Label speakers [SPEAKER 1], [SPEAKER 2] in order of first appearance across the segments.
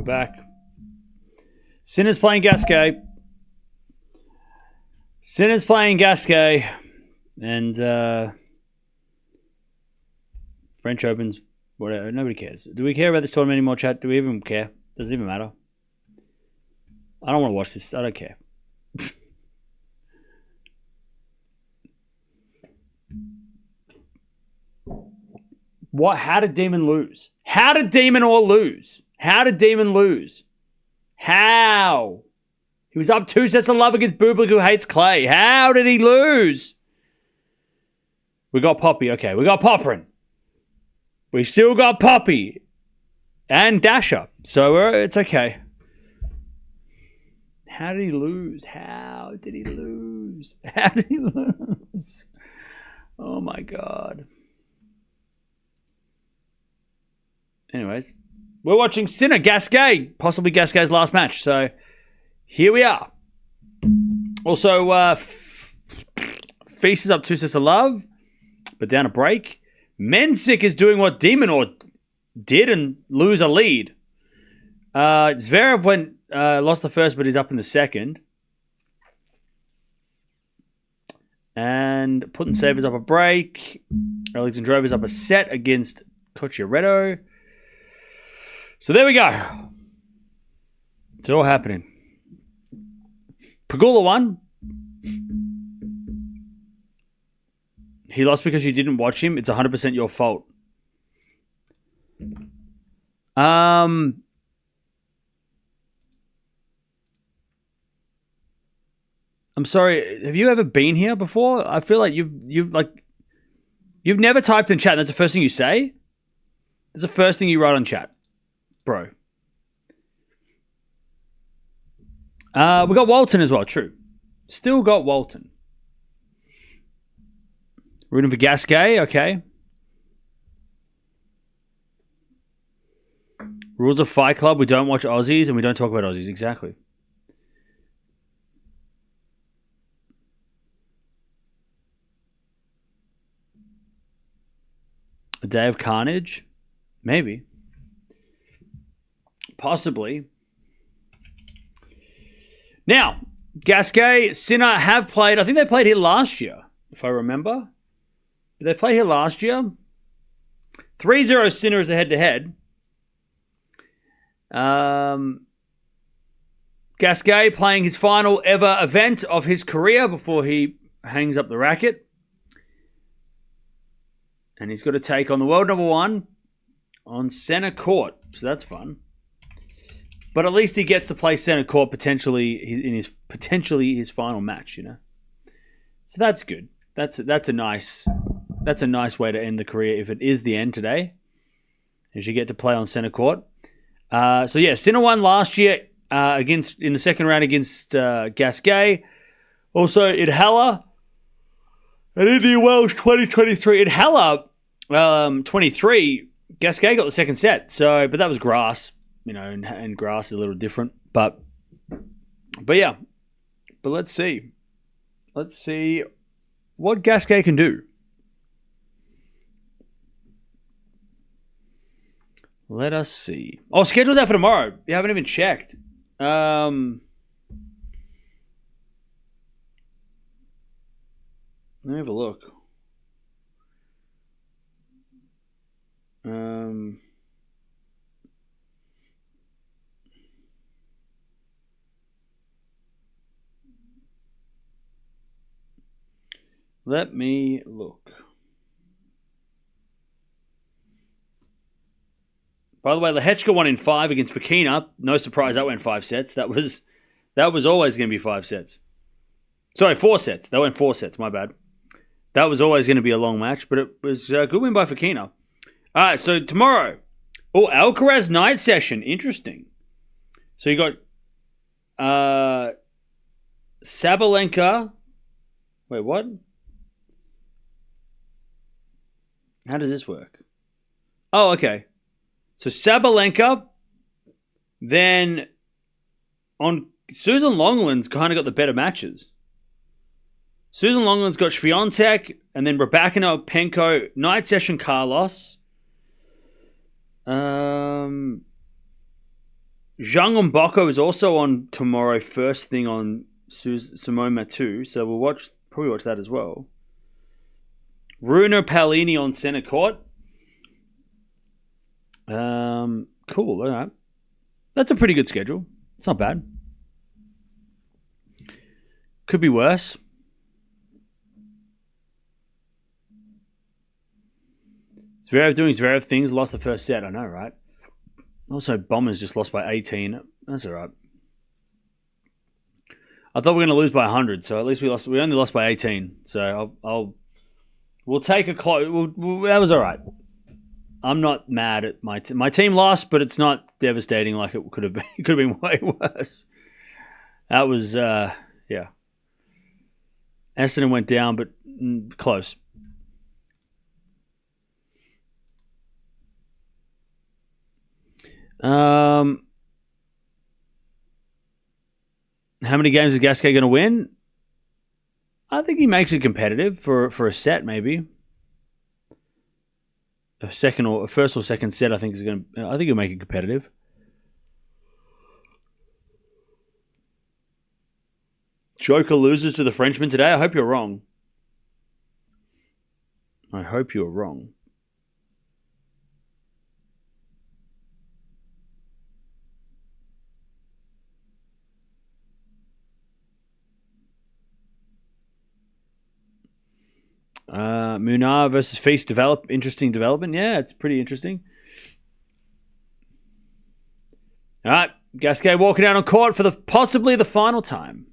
[SPEAKER 1] back. Sinner's playing Gasquet. And French Open's whatever. Nobody cares. Do we care about this tournament anymore, chat? Do we even care? Does it even matter? I don't want to watch this. I don't care. What? How did Demon lose? How did Demon lose? How? He was up 2 sets of love against Bublik, who hates clay. How did he lose? We got Poppy. Okay, we got Popperin. We still got Poppy. And Dasher. So it's okay. How did he lose? Oh my God. Anyways, we're watching Sinner, Gasquet, possibly Gasquet's last match. So here we are. Also, Feast is up 2 sets of love, but down a break. Mensik is doing what Demon did and lose a lead. Zverev lost the first, but he's up in the second. And Putintseva is up a break. Alexandra Eala is up a set against Cocciaretto. So there we go. It's all happening. Pegula won. He lost because you didn't watch him. It's 100% your fault. I'm sorry. Have you ever been here before? I feel like you've never typed in chat. And that's the first thing you say. That's the first thing you write on chat, bro. We got Walton as well. True. Still got Walton. Rooting for Gasquet. Okay. Rules of Fight Club. We don't watch Aussies and we don't talk about Aussies. Exactly. A day of carnage? Maybe. Possibly. Now, Gasquet, Sinner have played. I think they played here last year, if I remember. Did they play here last year? 3-0 Sinner is the head-to-head. Gasquet playing his final ever event of his career before he hangs up the racket. And he's got to take on the world number one on center court. So that's fun. But at least he gets to play center court potentially in his final match, you know. So that's good. That's a nice way to end the career if it is the end today. As you get to play on center court. So yeah, Sinner won last year in the second round against Gasquet. Also in Halle. And Indian Wells 2023. In Halle 23, Gasquet got the second set. So, but that was grass, you know, and grass is a little different. But yeah. But let's see. Let's see what Gasquet can do. Let us see. Oh, schedule's out for tomorrow. You haven't even checked. Let me have a look. Let me look. By the way, Lehechka won in 5 against Fokina. No surprise that went 5 sets. That was always going to be 5 sets. Sorry, 4 sets. That went 4 sets. My bad. That was always going to be a long match, but it was a good win by Fokina. All right, so tomorrow. Oh, Alcaraz night session. Interesting. So you got Sabalenka. Wait, what? How does this work? Oh, okay. So Sabalenka, then on Susan Longland's kind of got the better matches. Susan Longland's got Swiatek, and then Raducanu, Penko, night session Carlos. Zhang Mboko is also on tomorrow, first thing on Simone Matu, so we'll probably watch that as well. Runa Paolini on centre court. Cool, all right. That's a pretty good schedule. It's not bad. Could be worse. Zverev doing Zverev things, lost the first set, I know, right? Also, Bombers just lost by 18. That's all right. I thought we were going to lose by 100, so at least we only lost by 18. So we'll take a close. That was all right. I'm not mad at my team lost, but it's not devastating like it could have been. It could have been way worse. That was yeah. Essendon went down, but close. How many games is Gasquet going to win? I think he makes it competitive for a set, maybe. A first or second set, I think he'll make it competitive. Joker loses to the Frenchman today. I hope you're wrong. I hope you're wrong. Munar versus Feast interesting development. Yeah, it's pretty interesting. All right, Gasquet walking out on court for possibly the final time.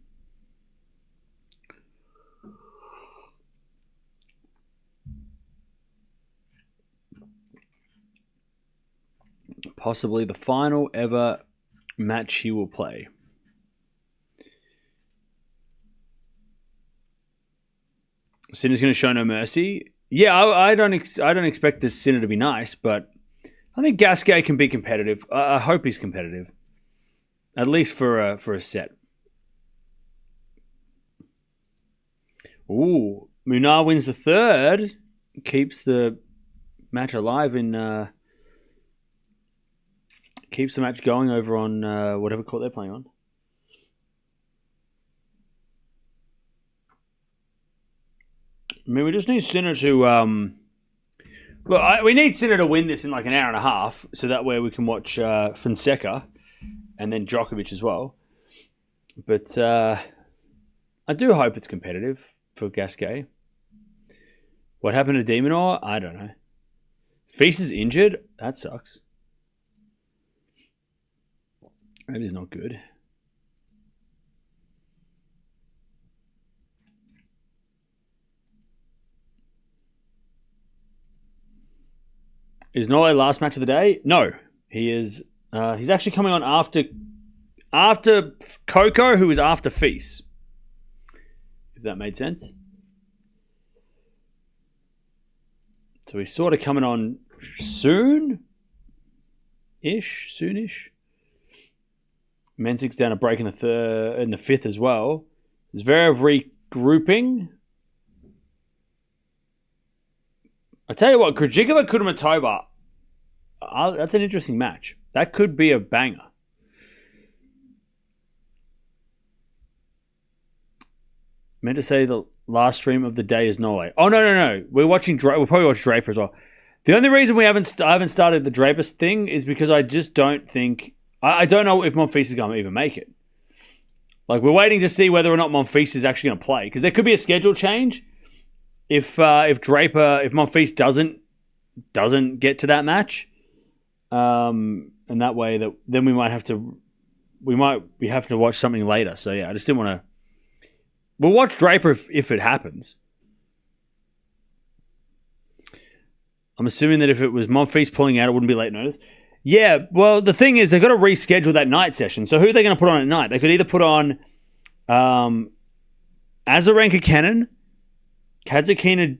[SPEAKER 1] Possibly the final ever match he will play. Sinner's going to show no mercy. Yeah, I don't expect this Sinner to be nice, but I think Gasquet can be competitive. I hope he's competitive, at least for a set. Ooh, Munar wins the third, keeps the match alive keeps the match going over on whatever court they're playing on. I mean, we just need Sinner to... we need Sinner to win this in like an hour and a half, so that way we can watch Fonseca and then Djokovic as well. But I do hope it's competitive for Gasquet. What happened to Demonor? I don't know. Feast is injured? That sucks. That is not good. Is Nole last match of the day? No. He is. He's actually coming on after Coco, who is after Feast. If that made sense. So he's sort of coming on soon-ish. Mensic's down a break in the fifth as well. Zverev regrouping. I tell you what, Krejcikova Kudermetova. That's an interesting match. That could be a banger. Meant to say the last stream of the day is Norway. Oh no! We'll probably watch Draper as well. The only reason I haven't started the Draper thing is because I just don't think I don't know if Monfils is going to even make it. Like, we're waiting to see whether or not Monfils is actually going to play, because there could be a schedule change if Monfils doesn't get to that match, and that way then we have to watch something later. So yeah, I just didn't want to. We'll watch Draper if it happens. I'm assuming that if it was Monfils pulling out, it wouldn't be late notice. Yeah, well, the thing is, they've got to reschedule that night session. So who are they going to put on at night? They could either put on Azarenka Kenin, Kazatkina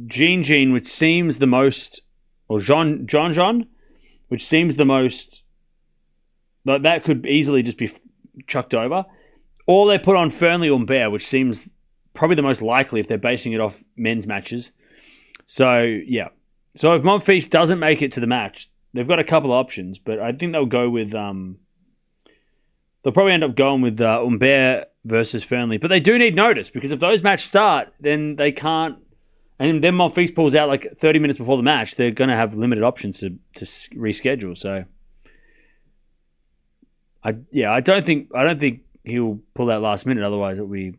[SPEAKER 1] Jean, which seems the most, or John, which seems the most, that could easily just be chucked over. Or they put on Fernley Humbert, which seems probably the most likely if they're basing it off men's matches. So, yeah. So if Monfils doesn't make it to the match, they've got a couple of options, but I think they'll go with they'll probably end up going with Humbert versus Fernley. But they do need notice, because if those matches start, then they can't. And then Monfils pulls out like 30 minutes before the match. They're going to have limited options to reschedule. So, I don't think he'll pull out last minute. Otherwise, it'll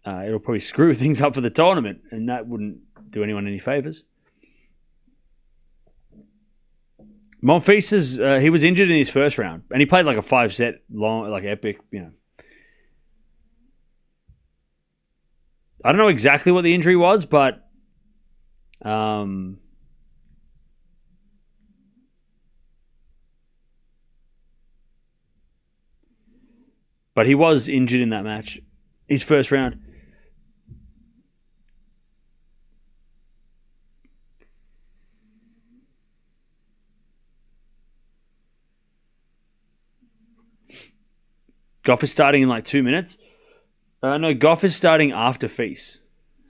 [SPEAKER 1] probably screw things up for the tournament, and that wouldn't do anyone any favors. Monfils he was injured in his first round, and he played like a 5-set long, like epic, I don't know exactly what the injury was, but but he was injured in that match, his first round. Gauff is starting in like 2 minutes. No, Gauff is starting after Feast.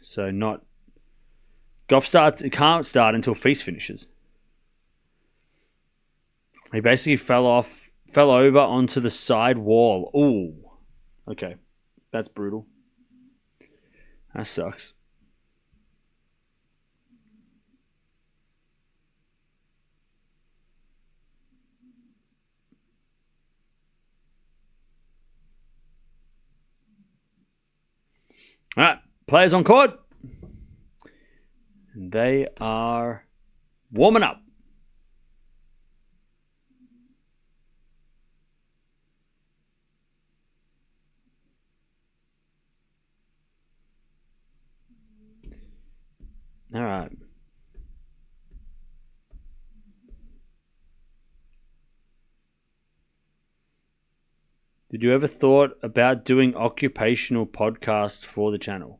[SPEAKER 1] So not... Gauff can't start until Feast finishes. He basically fell over onto the side wall. Ooh. Okay. That's brutal. That sucks. All right, players on court. And they are warming up. All right. Did you ever thought about doing occupational podcast for the channel?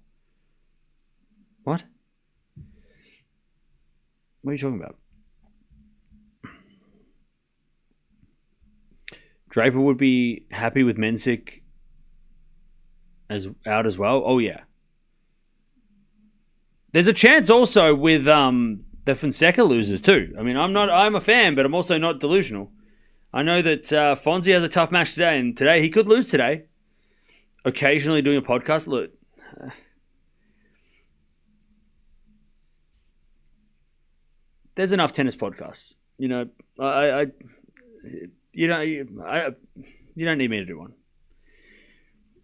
[SPEAKER 1] What? What are you talking about? Draper would be happy with Mensik out as well. Oh yeah. There's a chance also with the Fonseca loses too. I mean, I'm a fan, but I'm also not delusional. I know that Fonzie has a tough match today, and today he could lose today. Occasionally doing a podcast. Look, there's enough tennis podcasts. You don't need me to do one.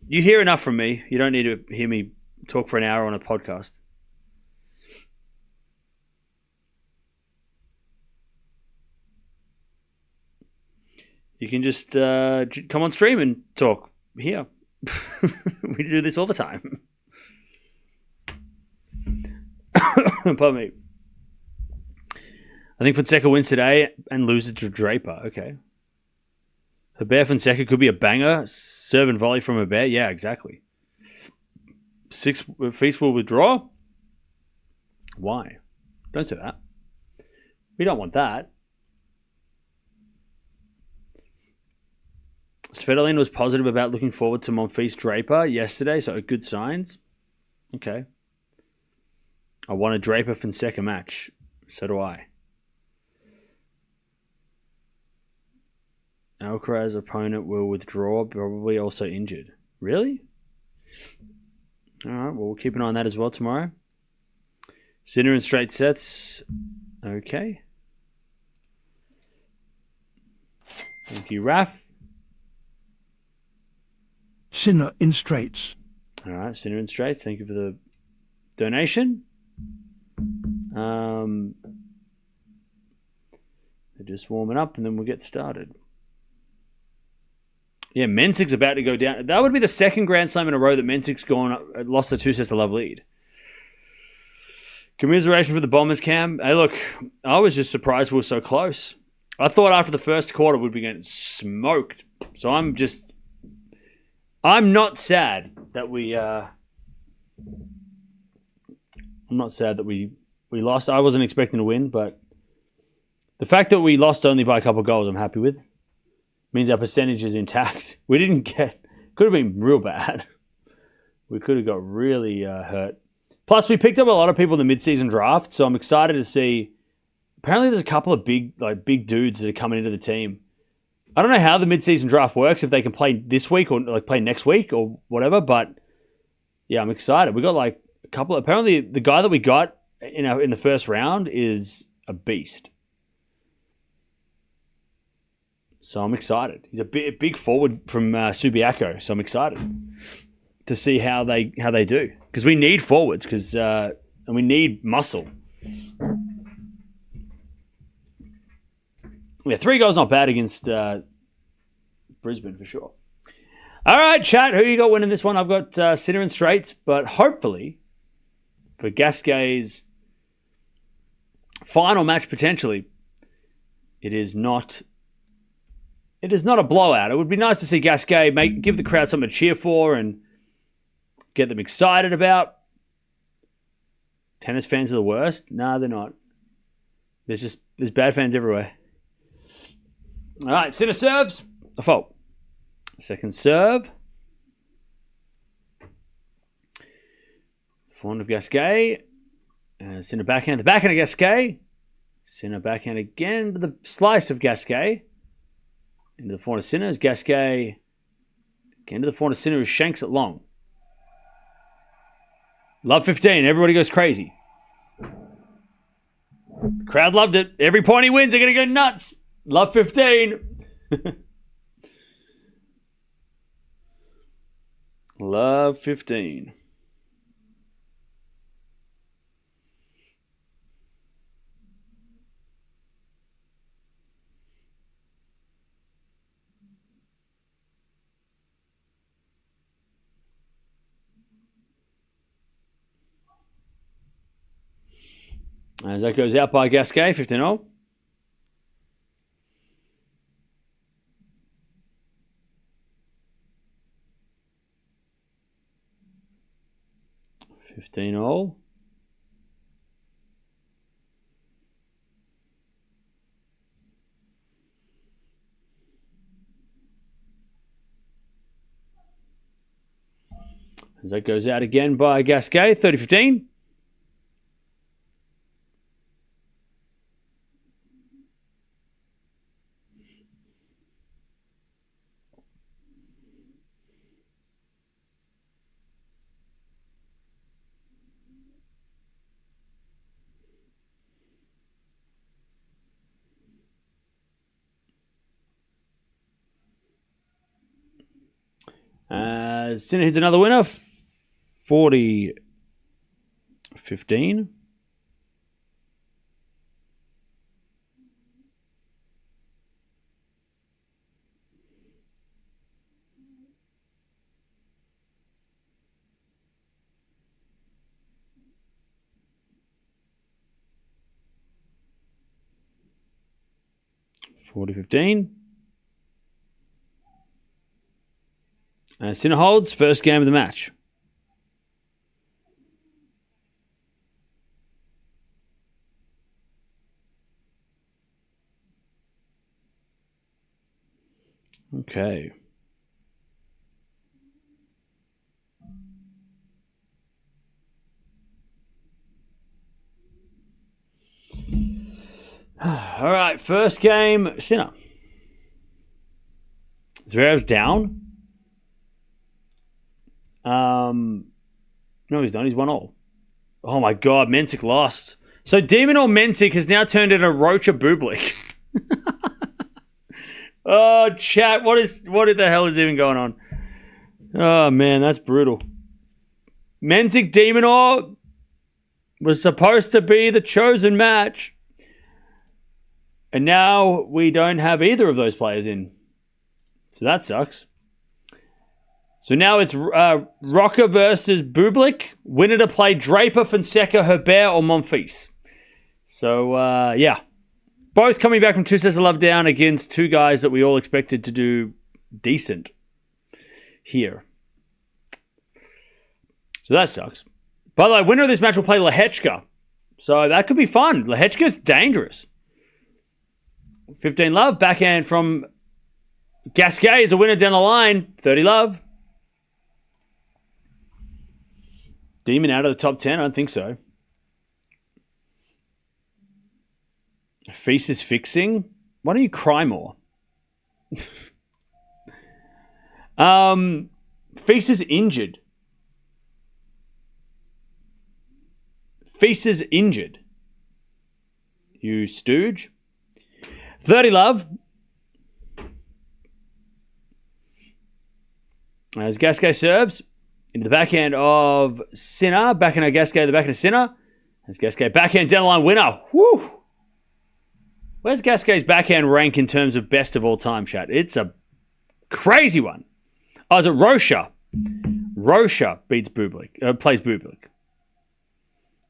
[SPEAKER 1] You hear enough from me. You don't need to hear me talk for an hour on a podcast. You can just come on stream and talk here. We do this all the time. Pardon me. I think Fonseca wins today and loses to Draper. Okay. Herbert Fonseca could be a banger. Serve and volley from Herbert. Yeah, exactly. Feast will withdraw. Why? Don't say that. We don't want that. Svitolin was positive about looking forward to Monfils Draper yesterday, so good signs. Okay. I want a Draper Fonseca match. So do I. Alcaraz opponent will withdraw, probably also injured. Really? All right, well, we'll keep an eye on that as well tomorrow. Sinner in straight sets. Okay. Thank you, Raf.
[SPEAKER 2] Sinner in straights.
[SPEAKER 1] All right, Sinner in straights. Thank you for the donation. They're just warming up, and then we'll get started. Yeah, Mensik's about to go down. That would be the second Grand Slam in a row that Mensik's lost a 2-6-love lead. Commiseration for the Bombers, Cam. Hey, look, I was just surprised we were so close. I thought after the first quarter we'd be getting smoked. So I'm not sad that we lost. I wasn't expecting to win, but the fact that we lost only by a couple of goals, I'm happy with. Means our percentage is intact. We didn't could have been real bad. We could have got really hurt. Plus, we picked up a lot of people in the mid-season draft, so I'm excited to see apparently there's a couple of big dudes that are coming into the team. I don't know how the mid-season draft works, if they can play this week or like play next week or whatever, but yeah, I'm excited. We got like a couple. Apparently, the guy that we got in the first round is a beast. So I'm excited. He's a big forward from Subiaco, so I'm excited to see how they do, because we need forwards and we need muscle. Yeah, 3 goals not bad against Brisbane for sure. All right, chat. Who you got winning this one? I've got Sinner in straights, but hopefully for Gasquet's final match potentially, it is not a blowout. It would be nice to see Gasquet give the crowd something to cheer for and get them excited about. Tennis fans are the worst. No, they're not. There's bad fans everywhere. All right, Sinner serves. A fault. Second serve. Forehand of Gasquet. Sinner backhand. The backhand of Gasquet. Sinner backhand again to the slice of Gasquet. Into the forehand of Sinner. As Gasquet again to the forehand of Sinner, who shanks it long. Love 15. Everybody goes crazy. The crowd loved it. Every point he wins, they're going to go nuts. Love 15. Love 15. As that goes out by Gasquet, 15-0. All. As that goes out again by Gasquet, 30-15. Sinner hits another winner, 40-15. Sinner holds, first game of the match. Okay. All right, first game, Sinner. Zverev's down. No, he's not. He's 1-0. Oh my God, Mensik lost. So Demon or Mensik has now turned into Rocha Bublik. Oh, chat, what the hell is even going on? Oh man, that's brutal. Mensik Demonor was supposed to be the chosen match. And now we don't have either of those players in. So that sucks. So now it's Rocker versus Bublik. Winner to play Draper, Fonseca, Herbert, or Monfils. So, yeah. Both coming back from 2 sets of love down against 2 guys that we all expected to do decent here. So that sucks. By the way, winner of this match will play Lehechka. So that could be fun. Lehechka's dangerous. 15 love. Backhand from Gasquet is a winner down the line. 30 love. Demon out of the top 10? I don't think so. Feast is fixing. Why don't you cry more? Feast is injured. Feast is injured. You stooge. 30 love. As Gasquet serves into the backhand of Sinner. Backhand of Gasquet, the backhand of Sinner. As Gasquet backhand down the line winner. Woo! Where's Gasquet's backhand rank in terms of best of all time, chat? It's a crazy one. Oh, is it Rocha? Rocha beats Bublik. Plays Bublik.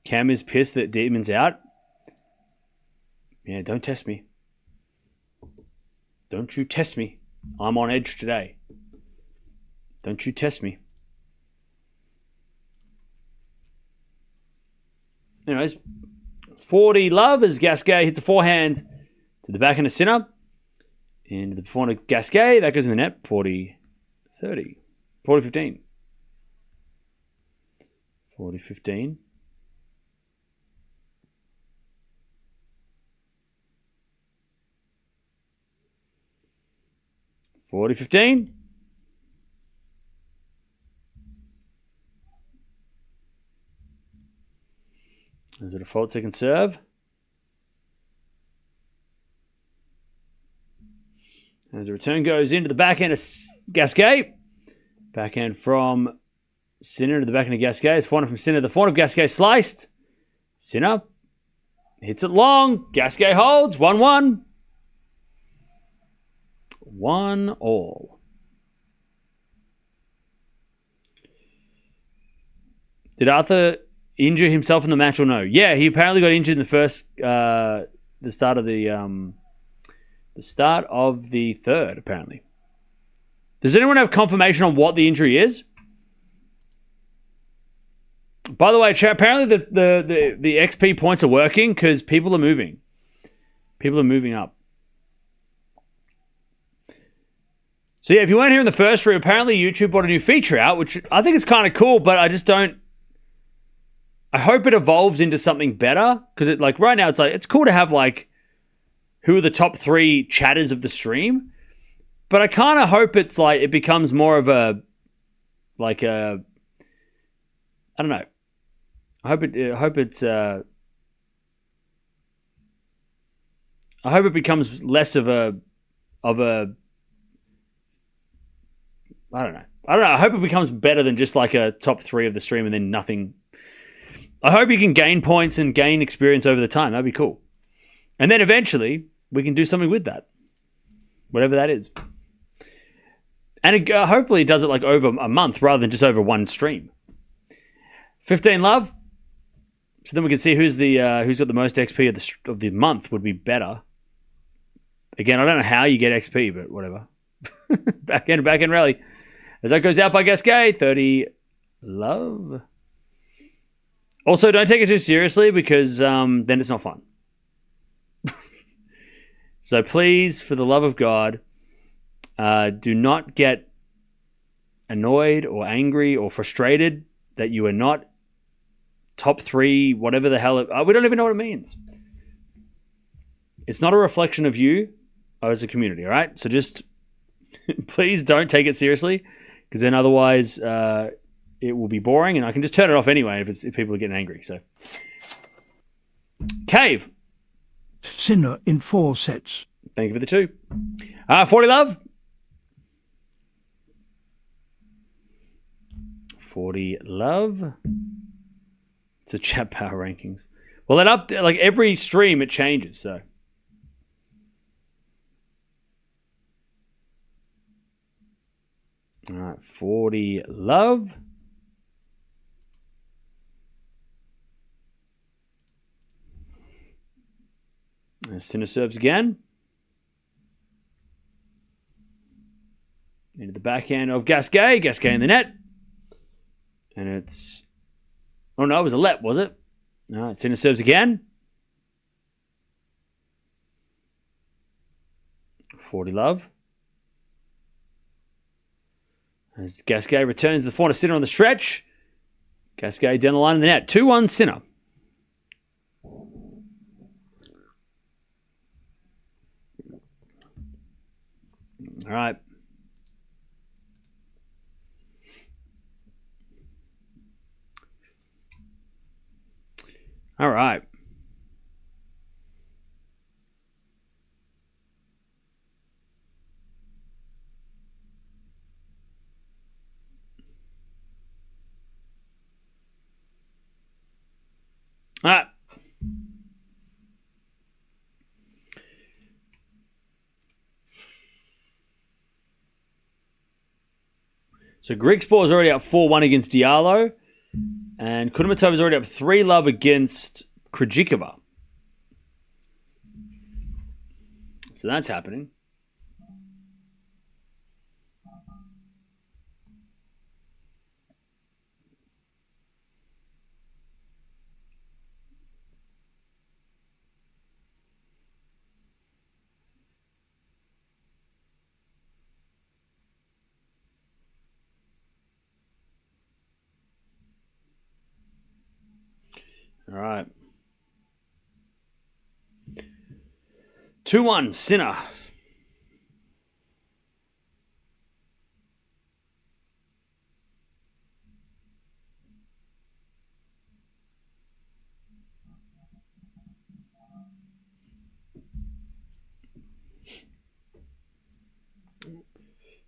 [SPEAKER 1] Cam is pissed that Demon's out. Yeah, don't test me. Don't you test me. I'm on edge today. Don't you test me. Anyways, 40 love as Gasquet hits a forehand to the backhand of Sinner. Into the forehand of Gasquet. That goes in the net. 40-30. 40-15. 40-15. $40-15. Is it a fault second serve? As the return goes into the backhand of Gasquet. Backhand from Sinner to the backhand of Gasquet. It's forehand from Sinner. The forehand of Gasquet sliced. Sinner hits it long. Gasquet holds. 1-1. 1-1. Did Arthur injure himself in the match or no? Yeah, he apparently got injured in the first, the start of the third. Apparently. Does anyone have confirmation on what the injury is? By the way, apparently the XP points are working because people are moving. People are moving up. So yeah, if you weren't here in the first stream, apparently YouTube brought a new feature out, which I think is kind of cool, but I just don't. I hope it evolves into something better because it like right now it's cool to have like who are the top 3 chatters of the stream, but I kind of hope it's like it becomes more of a like a I don't know. I hope it becomes less of a I don't know. I hope it becomes better than just like a top 3 of the stream and then nothing. I hope you can gain points and gain experience over the time. That'd be cool. And then eventually we can do something with that. Whatever that is. And hopefully it does it like over a month rather than just over one stream. 15 love. So then we can see who's got the most XP of the month would be better. Again, I don't know how you get XP, but whatever. back end rally. As that goes out by Gasquet, 30 love. Also, don't take it too seriously because then it's not fun. So please, for the love of God, do not get annoyed or angry or frustrated that you are not top 3, whatever the hell. We don't even know what it means. It's not a reflection of you as a community, all right? So just please don't take it seriously because then otherwise it will be boring and I can just turn it off anyway if people are getting angry. So, Cave.
[SPEAKER 2] Sinner in 4 sets.
[SPEAKER 1] Thank you for the 2. 40 love. 40 love. It's a chat power rankings. Well, like every stream it changes, so. All right, 40 love. Sinner serves again. Into the backhand of Gasquet. Gasquet in the net. And it's... Oh, no, it was a let, was it? All right, Sinner serves again. 40 love. As Gasquet returns the forehand of Sinner on the stretch. Gasquet down the line in the net. 2-1 Sinner. All right. All right. All right. So Griekspoor is already up 4-1 against Diallo. And Kudermetova is already up 3-love against Krejcikova. So that's happening. All right. 2-1, Sinner.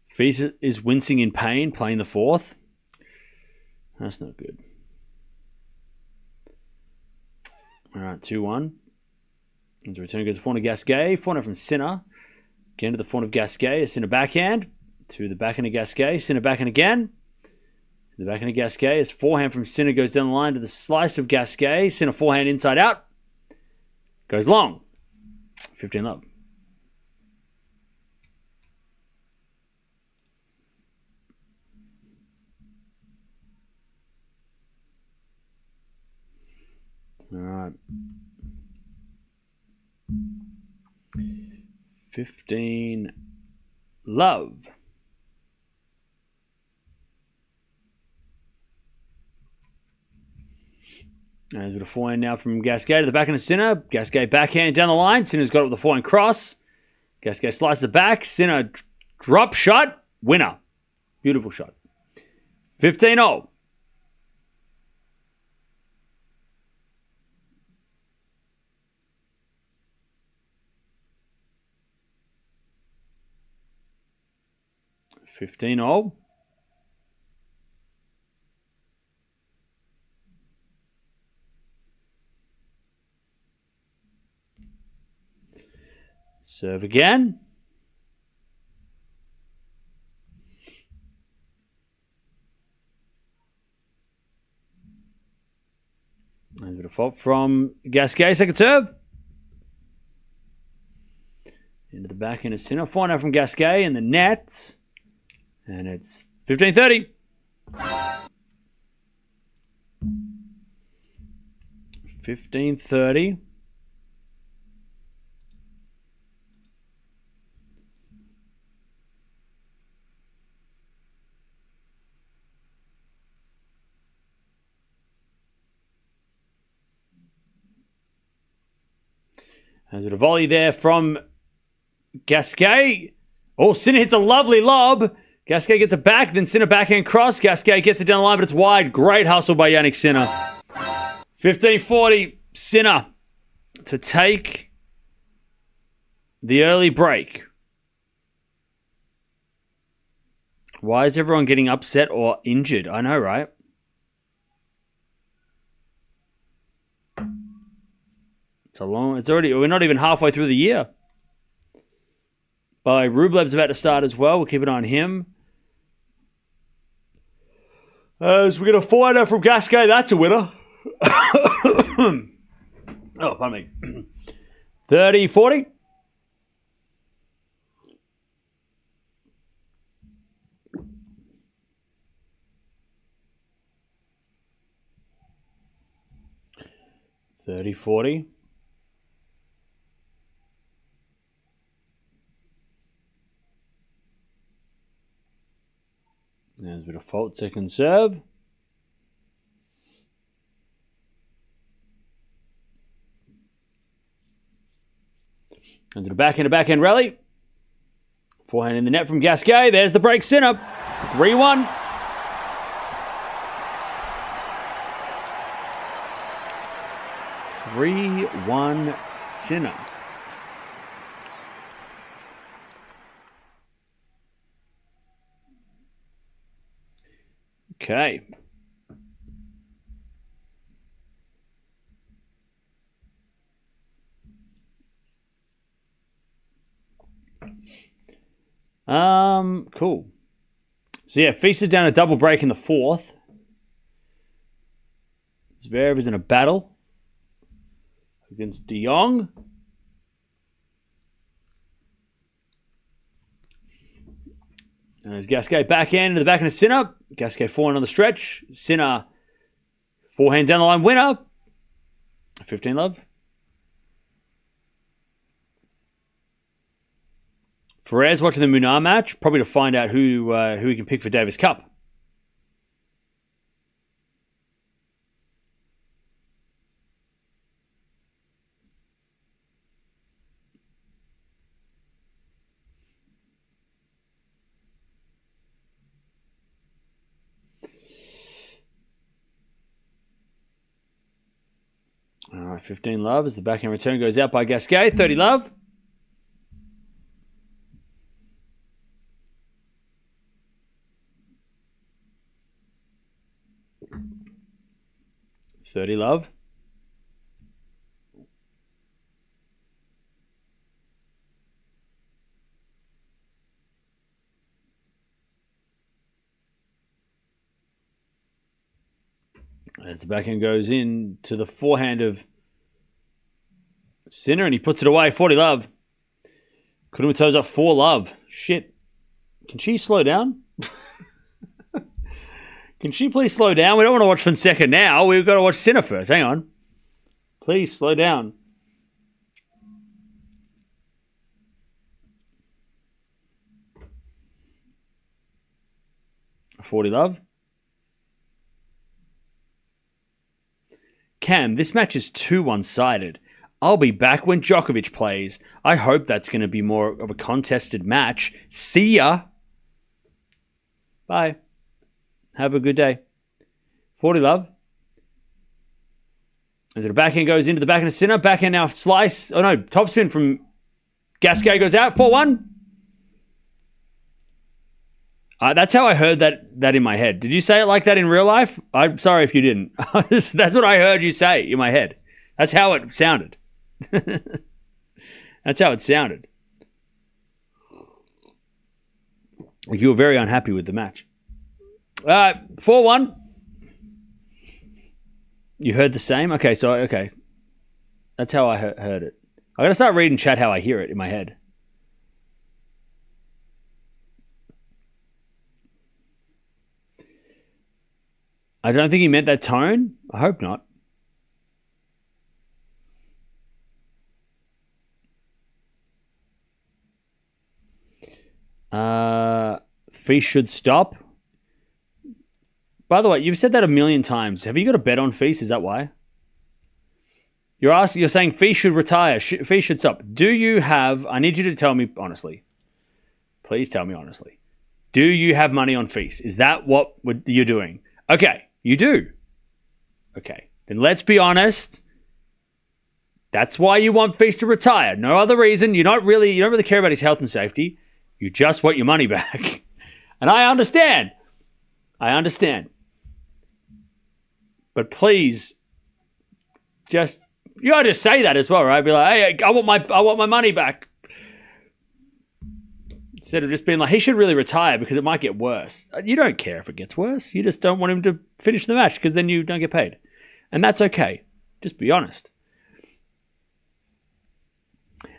[SPEAKER 1] Fils is wincing in pain, playing the fourth. That's not good. All right, 2-1. As the return goes to the forehand of Gasquet. Forehand from Sinner. Again to the forehand of Gasquet. A Sinner backhand. To the backhand of Gasquet. Sinner backhand again. To the backhand of Gasquet. As forehand from Sinner goes down the line to the slice of Gasquet. Sinner forehand inside out. Goes long. 15-love. All right. 15-love. As with a forehand now from Gasquet to the backhand of Sinner. Gasquet backhand down the line. Sinner's got it with the forehand cross. Gasquet slices the back. Sinner drop shot. Winner. Beautiful shot. 15-0. Serve again. There's a bit of fault from Gasquet. Second serve. Into the back end of Sinner. Forehand out from Gasquet in the net. And it's 15-30. 15-30. There's a volley there from Gasquet. Oh, Sinner hits a lovely lob. Gasquet gets it back, then Sinner backhand cross. Gasquet gets it down the line, but it's wide. Great hustle by Jannik Sinner. 15-40, Sinner to take the early break. Why is everyone getting upset or injured? I know, right? We're not even halfway through the year. Rublev's about to start as well. We'll keep an eye on him. So we get a forehand from Gasquet. That's a winner. Oh, pardon me. 30-40. There's a bit of fault. Second serve. Into the backhand rally. Forehand in the net from Gasquet. There's the break. Sinner. 3-1. Sinner. Okay. Cool. So yeah, Feast is down a double break in the fourth. Zverev is in a battle against De Jong. And there's Gasquet backhand into the backhand of Sinner. Gasquet forehand on the stretch. Sinner forehand down the line winner. 15 love. Ferrer's watching the Munar match, probably to find out who he can pick for Davis Cup. All right, 15 love as the backhand return goes out by Gasquet. 30 love. Love. As the backhand goes in to the forehand of Sinner and he puts it away. 40 love. Kurumoto's up 4 love. Shit. Can she slow down? Can she please slow down? We don't want to watch Fonseca now. We've got to watch Sinner first. Hang on. Please slow down. $40 love. Cam, this match is too one-sided. I'll be back when Djokovic plays. I hope that's going to be more of a contested match. See ya. Bye. Have a good day. 40 love. As the backhand goes into the backhand of Sinner. Backhand now slice. Oh no, topspin from Gasquet goes out. 4-1. That's how I heard that in my head. Did you say it like that in real life? I'm sorry if you didn't. That's what I heard you say in my head. That's how it sounded. That's how it sounded. Like you were very unhappy with the match. 4-1. You heard the same? Okay, so, okay. That's how I heard it. I got to start reading chat how I hear it in my head. I don't think he meant that tone. I hope not. Fee should stop. By the way, you've said that a million times. Have you got a bet on Feast? Is that why? You're saying Fee should retire. Fee should stop. Do you have... I need you to tell me honestly. Please tell me honestly. Do you have money on Feast? Is that what you're doing? Okay, you do. Okay, then let's be honest. That's why you want Feast to retire. No other reason. You don't really care about his health and safety. You just want your money back. And I understand. But please, you gotta just say that as well, right? Be like, hey, I want my money back. Instead of just being like, he should really retire because it might get worse. You don't care if it gets worse. You just don't want him to finish the match because then you don't get paid. And that's okay. Just be honest.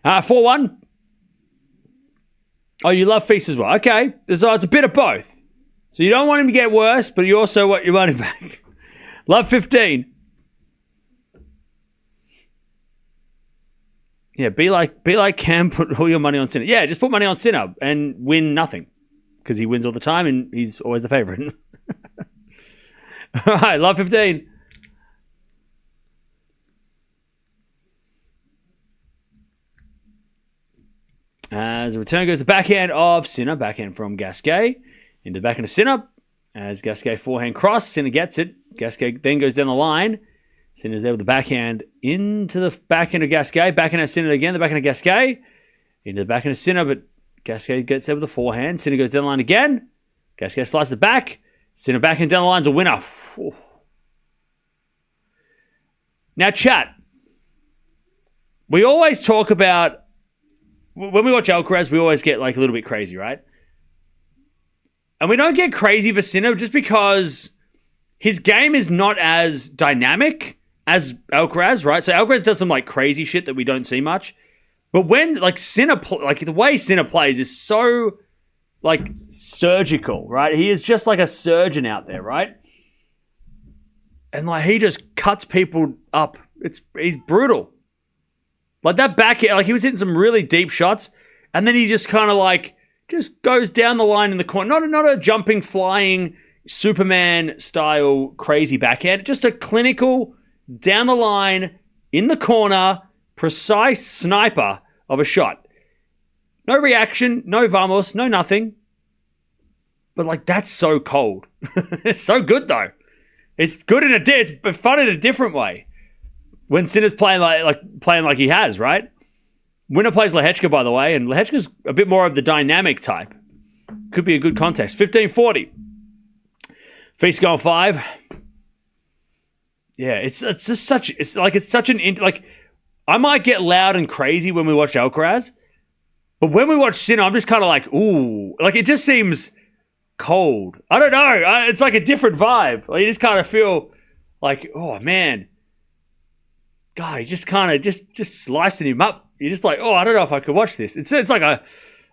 [SPEAKER 1] 4-1. Oh, you love Feast as well. Okay. So it's a bit of both. So you don't want him to get worse, but you also want your money back. Love 15. Yeah, be like Cam, put all your money on Sinner. Yeah, just put money on Sinner and win nothing. Because he wins all the time and he's always the favourite. All right, love 15. As the return goes the backhand of Sinner. Backhand from Gasquet. Into the backhand of Sinner. As Gasquet forehand cross. Sinner gets it. Gasquet then goes down the line. Sinner's there with the backhand into the backhand of Gasquet. Backhand of Sinner again. The backhand of Gasquet. Into the backhand of Sinner, but Gasquet gets there with the forehand. Sinner goes down the line again. Gasquet slices it back. Sinner backhand down the line's a winner. Ooh. Now, chat. We always talk about, when we watch Alcaraz, we always get like a little bit crazy, right? And we don't get crazy for Sinner just because his game is not as dynamic as Alcaraz, right? So Alcaraz does some like crazy shit that we don't see much. But when like Sinner, like the way Sinner plays is so like surgical, right? He is just like a surgeon out there, right? And like he just cuts people up. He's brutal. Like that back, like he was hitting some really deep shots, and then he just kind of like just goes down the line in the corner. Not a jumping, flying Superman style crazy backhand. Just a clinical down the line in the corner. Precise sniper of a shot. No reaction, no vamos, no nothing. But like that's so cold. It's so good though. It's good it's fun in a different way. When Sinner's playing like he has, right? Winner plays Lehechka, by the way, and Lehechka's a bit more of the dynamic type. Could be a good context. 15-40. Feast going 5. Yeah, it's just such I might get loud and crazy when we watch Alcaraz, but when we watch Sinner, I'm just kind of like, ooh. Like, it just seems cold. I don't know. It's like a different vibe. Like, you just kind of feel like, oh, man. God, you just kind of just slicing him up. You're just like, oh, I don't know if I could watch this. It's like I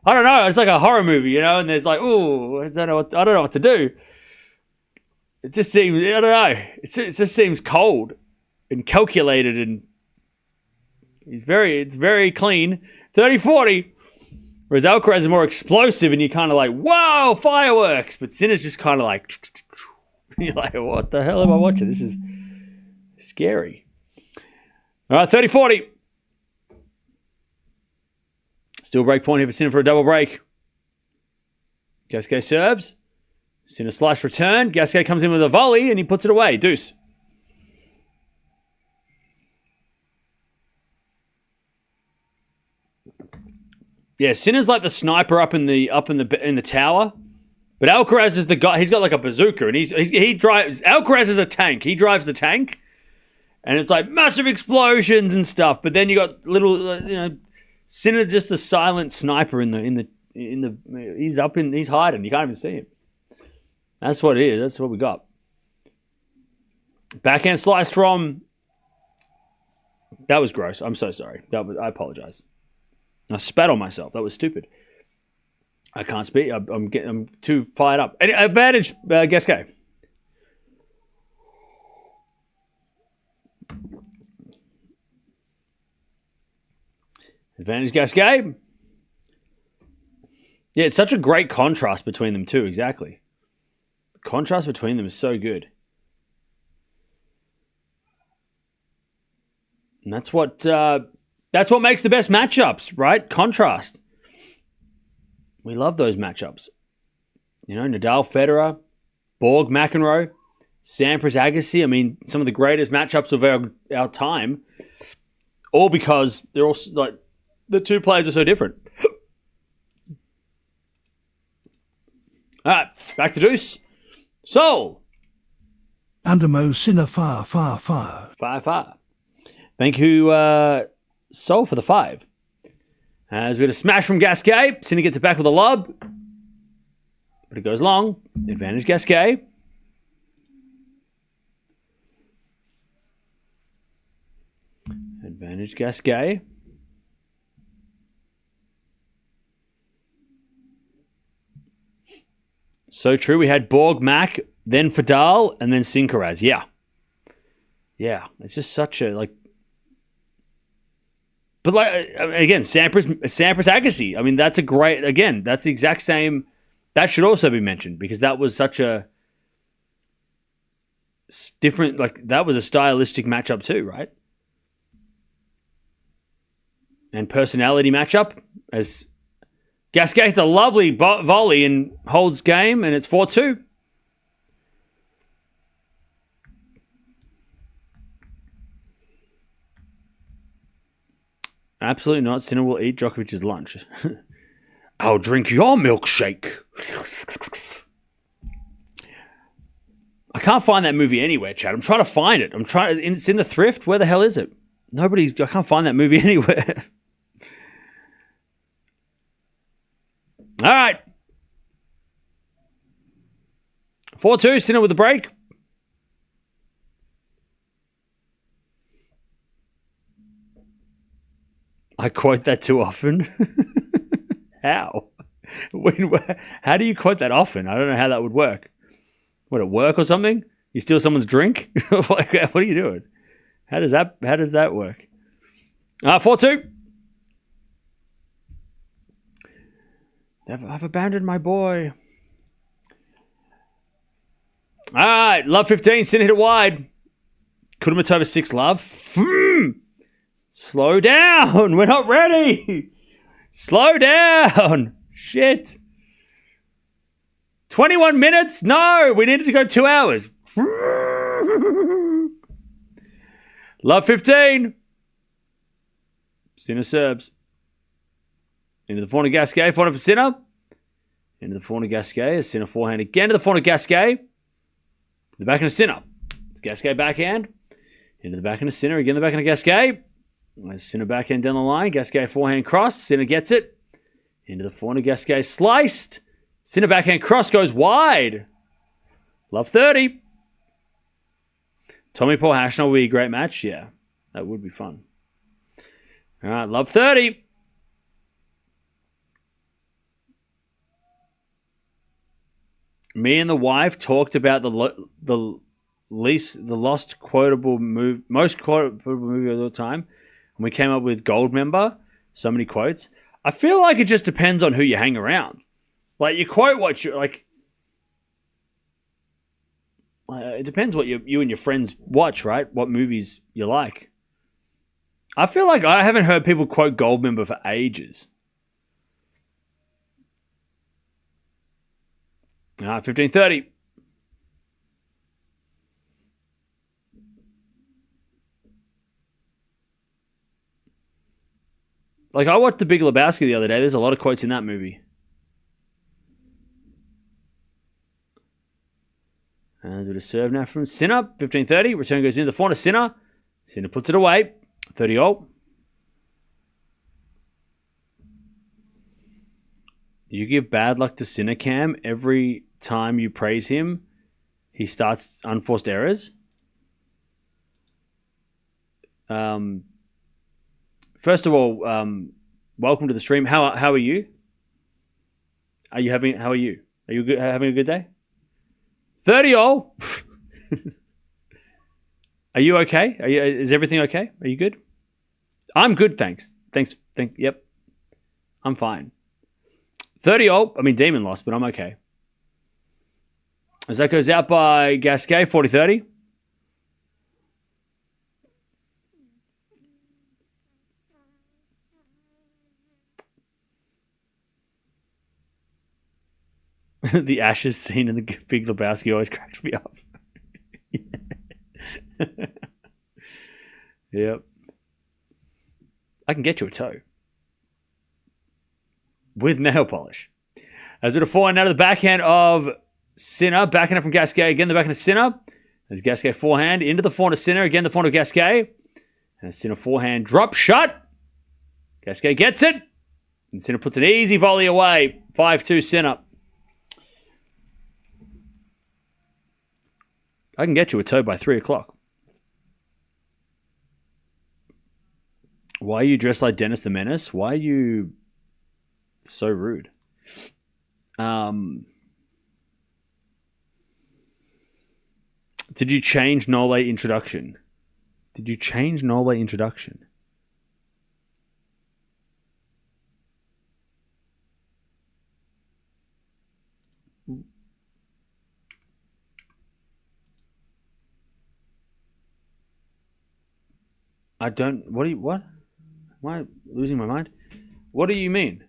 [SPEAKER 1] don't know. It's like a horror movie, you know? And there's like, ooh, I don't know what to do. It just seems, I don't know. It just seems cold and calculated and it's very clean. 30-40. Whereas Alcaraz is more explosive and you're kind of like, whoa, fireworks. But Sinner's just kind of like, you're like, what the hell am I watching? This is scary. All right, 30-40. Still break point here for Sinner for a double break. Gasquet serves. Sinner slice return. Gasquet comes in with a volley and he puts it away. Deuce. Yeah, Sinner's like the sniper up in the tower, but Alcaraz is the guy. He's got like a bazooka, and he drives. Alcaraz is a tank. He drives the tank, and it's like massive explosions and stuff. But then you got little, Sinner just the silent sniper in the. He's hiding. You can't even see him. That's what it is. That's what we got. Backhand slice from. That was gross. I'm so sorry. I apologize. I spat on myself. That was stupid. I can't speak. I'm too fired up. Advantage, Gasquet. Advantage, Gasquet. Yeah, it's such a great contrast between them too. Exactly. The contrast between them is so good. And that's what makes the best matchups, right? Contrast. We love those matchups. Nadal, Federer, Borg, McEnroe, Sampras, Agassi. I mean, some of the greatest matchups of our time. All because they're all like the two players are so different. All right, back to Deuce. So.
[SPEAKER 2] Andamo Sinner fire.
[SPEAKER 1] Fire. Thank you, Sol, for the 5. As we get a smash from Gasquet. Sinner gets it back with a lob. But it goes long. Advantage Gasquet. Advantage Gasquet. So true. We had Borg, Mac, then Fadal, and then Sinkaraz. Yeah. Yeah. It's just such a, like... But, like, again, Sampras Agassi. I mean, that's a great... Again, that's the exact same... That should also be mentioned because that was such a different... Like, that was a stylistic matchup too, right? And personality matchup, as Gasquet hits a lovely volley and holds game, and it's 4-2. Absolutely not. Sinner will eat Djokovic's lunch. I'll drink your milkshake. I can't find that movie anywhere, Chad. I'm trying to find it. It's in the thrift. Where the hell is it? I can't find that movie anywhere. All right. 4-2, Sinner with the break. I quote that too often. How? How do you quote that often? I don't know how that would work. Would it work or something? You steal someone's drink? What are you doing? How does that work? 4-2. I've abandoned my boy. All right, love 15. Sinner hit it wide. Kudermetova 6 love. Slow down. We're not ready. Slow down. Shit. 21 minutes? No, we needed to go 2 hours. Love 15. Sinner serves. Into the forehand of Gasquet. Forehand for Sinner. Into the forehand of Gasquet. A Sinner forehand again to the forehand of Gasquet. To the backhand of Sinner. It's Gasquet backhand. Into the backhand of Sinner. Again the backhand of Gasquet. Sinner backhand down the line. Gasquet forehand cross. Sinner gets it. Into the forehand of Gasquet sliced. Sinner backhand cross goes wide. Love 30. Tommy Paul Hashner will be a great match. Yeah, that would be fun. All right, love 30. Me and the wife talked about the most quotable movie of all time. And we came up with Gold Member. So many quotes. I feel like it just depends on who you hang around. Like, you quote what you like. It depends what you and your friends watch, right? What movies you like. I feel like I haven't heard people quote Goldmember for ages. 15:30. Like, I watched The Big Lebowski the other day. There's a lot of quotes in that movie. As it is served now from Sinner. 15:30. Return goes into the forehand of Sinner. Sinner puts it away. 30-all. You give bad luck to Sinner, Cam. Every time you praise him, he starts unforced errors. First of all, welcome to the stream. How are you? How are you? Are you good, having a good day? 30-all. Are you okay? Is everything okay? Are you good? I'm good, thanks. Yep. I'm fine. 30-all. I mean, Demon lost, but I'm okay. As that goes out by Gasquet, 40-30. The Ashes scene in the Big Lebowski always cracks me up. Yep. I can get you a toe. With nail polish. As with a forehand out of the backhand of Sinner. Backhand from Gasquet. Again, the backhand of Sinner. As Gasquet forehand into the forehand of Sinner. Again, the forehand of Gasquet. And Sinner forehand drop shot. Gasquet gets it. And Sinner puts an easy volley away. 5-2 Sinner. I can get you a toe by 3 o'clock. Why are you dressed like Dennis the Menace? Why are you so rude? Did you change Nole introduction? I don't... What? Am I losing my mind? What do you mean?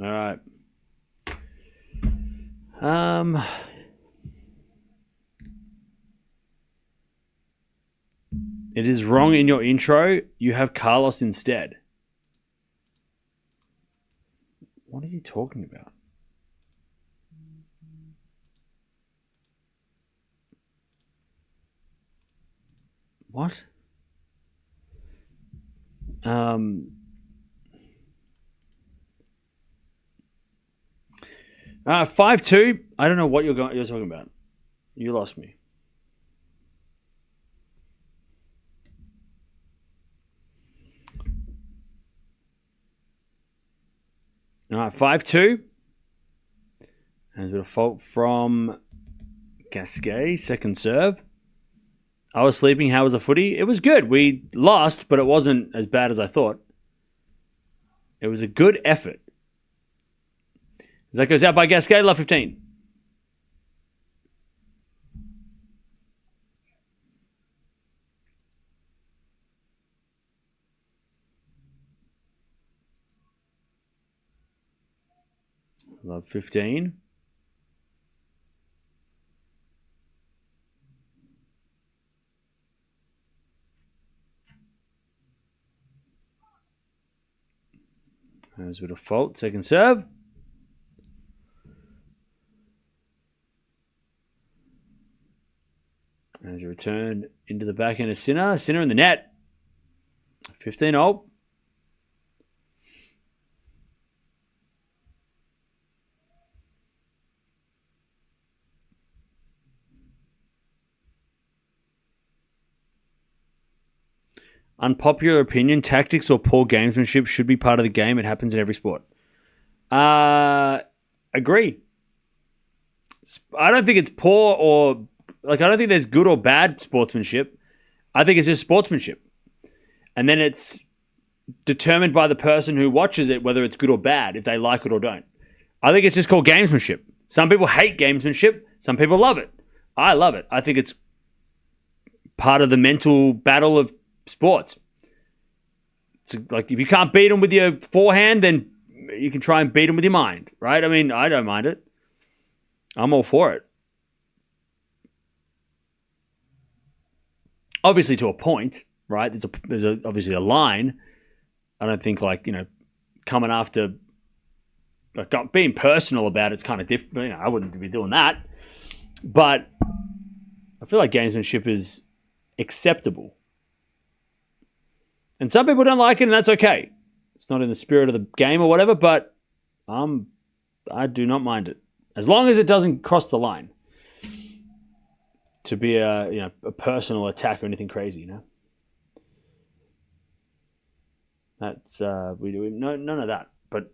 [SPEAKER 1] All right. It is wrong in your intro. You have Carlos instead. What are you talking about? What? 5-2. I don't know what you're talking about. You lost me. All right, 5-2. There's a bit of fault from Gasquet, second serve. I was sleeping. How was the footy? It was good. We lost, but it wasn't as bad as I thought. It was a good effort. As that goes out by Gasquet, love 15. Love 15. There's a bit of fault. Second serve. As a return into the back end of Sinner. Sinner in the net. 15-0. Unpopular opinion, tactics or poor gamesmanship should be part of the game. It happens in every sport. Agree. I don't think it's poor or... I don't think there's good or bad sportsmanship. I think it's just sportsmanship. And then it's determined by the person who watches it whether it's good or bad, if they like it or don't. I think it's just called gamesmanship. Some people hate gamesmanship. Some people love it. I love it. I think it's part of the mental battle of sports. So, if you can't beat them with your forehand, then you can try and beat them with your mind, right? I mean, I don't mind it. I'm all for it. Obviously, to a point, right? There's obviously a line. I don't think coming after, being personal about it's kind of different. I wouldn't be doing that, but I feel like gamesmanship is acceptable. And some people don't like it, and that's okay. It's not in the spirit of the game or whatever, but I do not mind it. As long as it doesn't cross the line to be a personal attack or anything crazy, That's we do none of that. But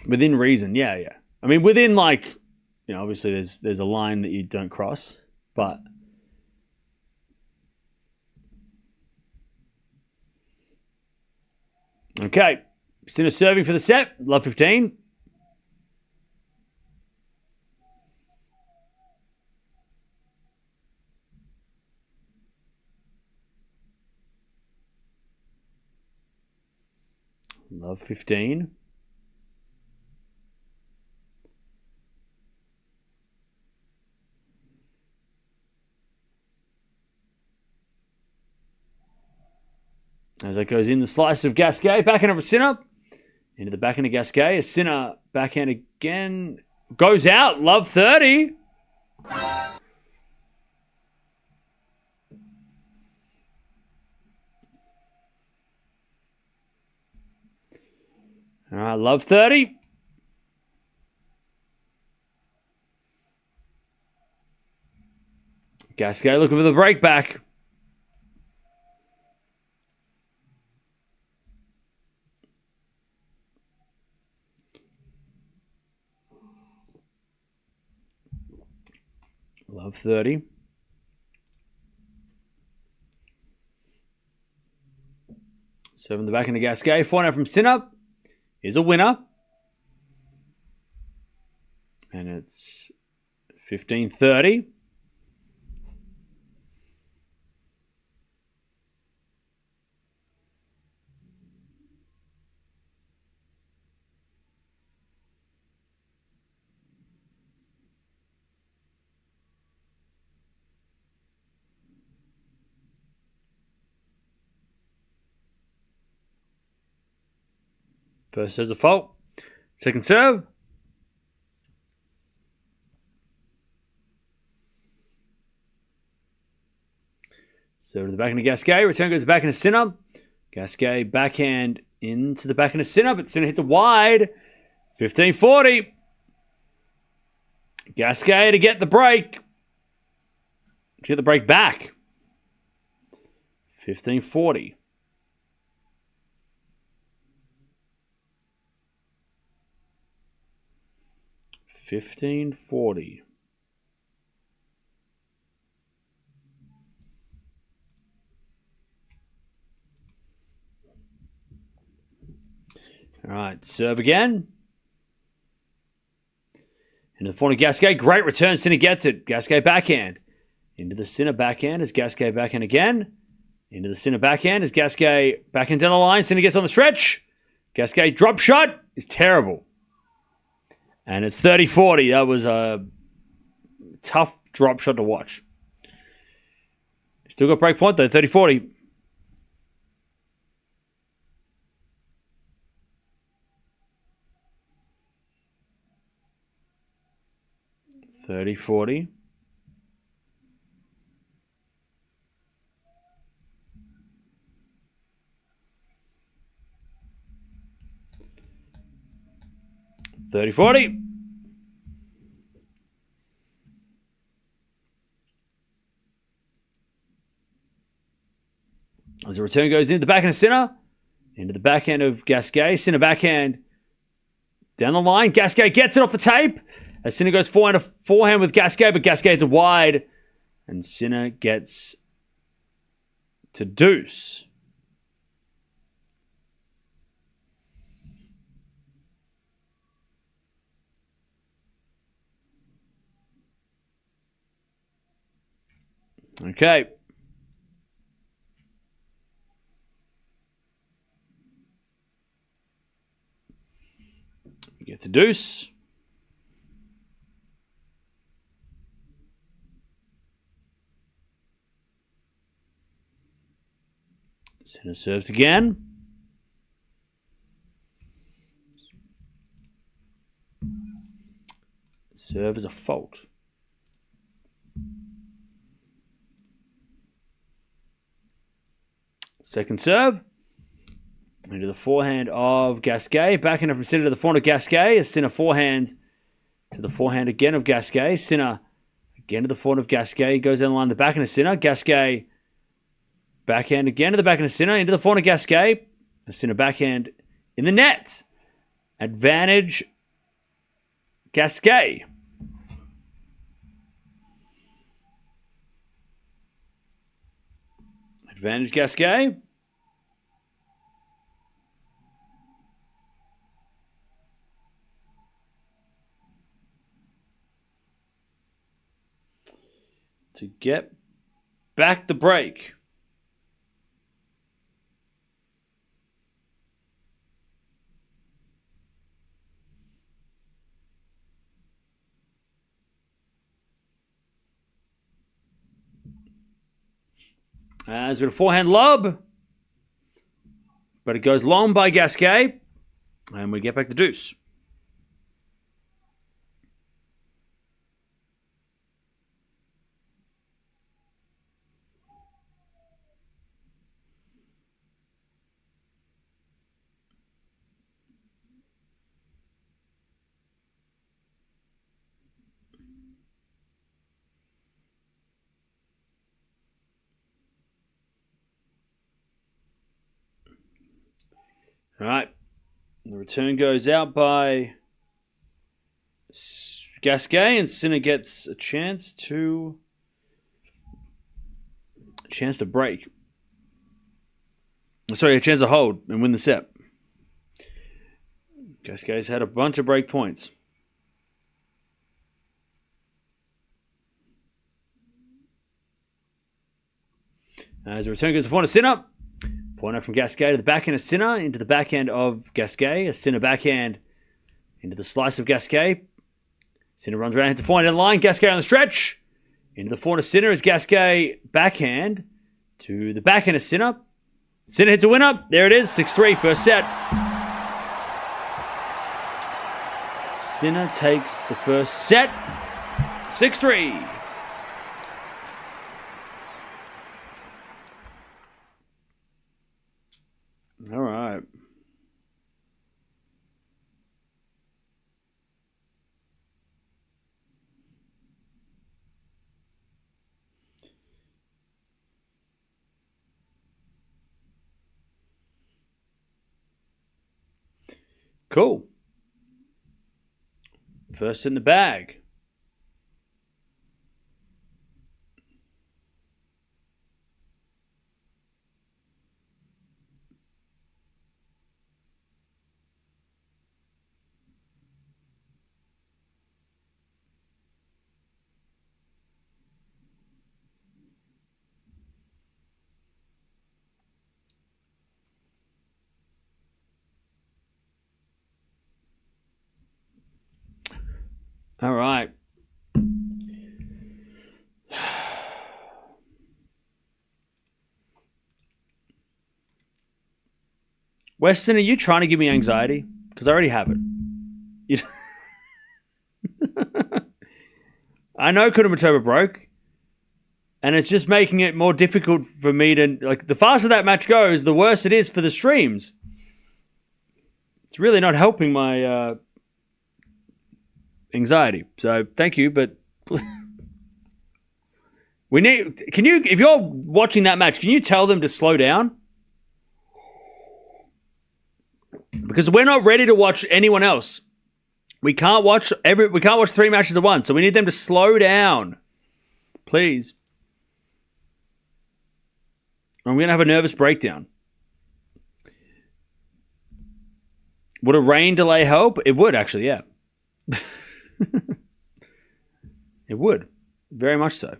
[SPEAKER 1] within reason, yeah. I mean, within obviously there's a line that you don't cross, but okay. Sinner serving for the set. Love 15. Love 15. As that goes in, the slice of Gasquet. Backhand of a Sinner. Into the backhand of Gasquet. A Sinner backhand again. Goes out. Love 30. All right, love 30. Gasquet looking for the break back. Love 30. Serving the back into Gasquet. 4-0 from Sinner. Is a winner. And it's 15-30. First serve's a fault. Second serve. Serve to the backhand of Gasquet. Return goes to the backhand of Sinner. Gasquet backhand into the backhand of Sinner, but Sinner hits it wide. 15-40. Gasquet to get the break. To get the break back. 15-40. All right, serve again. Into the forehand of Gasquet. Great return. Sinner gets it. Gasquet backhand. Into the Sinner backhand as Gasquet backhand again. Into the Sinner backhand as Gasquet backhand down the line. Sinner gets on the stretch. Gasquet drop shot is terrible. And it's 30-40. That was a tough drop shot to watch. Still got break point though, 30-40. $30-40. $30-40. As the return goes in, the backhand of Sinner. Into the backhand of Gasquet. Sinner backhand down the line. Gasquet gets it off the tape. As Sinner goes forehand with Gasquet, but Gasquet hits it wide. And Sinner gets to deuce. Okay. Get to deuce. Sinner serves again. Serve is a fault. Second serve. Into the forehand of Gasquet. Backhand from Sinner to the forehand of Gasquet. A Sinner forehand to the forehand again of Gasquet. Sinner again to the forehand of Gasquet. Goes down the line the backhand of Sinner. Gasquet backhand again to the backhand of Sinner. Into the forehand of Gasquet. A Sinner backhand in the net. Advantage Gasquet. Advantage Gasquet. To get back the break. As with a forehand lob. But it goes long by Gasquet. And we get back the deuce. All right. The return goes out by Gasquet, and Sinner gets a chance to break. Sorry, a chance to hold and win the set. Gasquet's had a bunch of break points. As the return goes to forehand of Sinner. Forehand from Gasquet to the backhand of Sinner. Into the backhand of Gasquet. A Sinner backhand into the slice of Gasquet. Sinner runs around into forehand in the line. Gasquet on the stretch. Into the forehand of Sinner as Gasquet backhand to the backhand of Sinner. Sinner hits a winner. There it is. 6-3 first set. Sinner takes the first set. 6-3. All right. Cool. First in the bag. All right. Weston, are you trying to give me anxiety? Because I already have it. I know Kudermetova broke, and it's just making it more difficult for me to... Like, the faster that match goes, the worse it is for the streams. It's really not helping my... anxiety. So thank you, but we need. Can you, if you're watching that match, can you tell them to slow down? Because we're not ready to watch anyone else. We can't watch 3 matches at once. So we need them to slow down, please. I'm gonna have a nervous breakdown. Would a rain delay help? It would actually, yeah. It would. Very much so.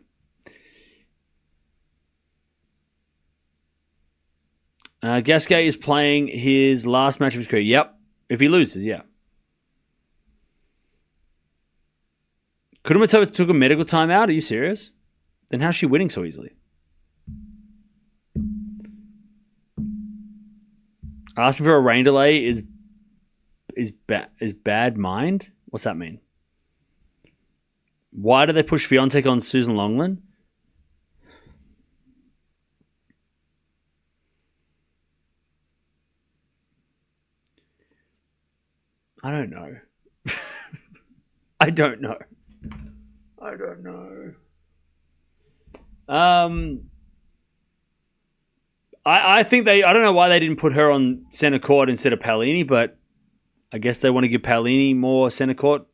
[SPEAKER 1] Gasquet is playing his last match of his career. Yep. If he loses, yeah. Kudermetova took a medical timeout? Are you serious? Then how's she winning so easily? Asking for a rain delay is bad mind? What's that mean? Why do they push Swiatek on Susan Longland? I don't know. I don't know. I think I don't know why they didn't put her on center court instead of Paolini, but I guess they want to give Paolini more center court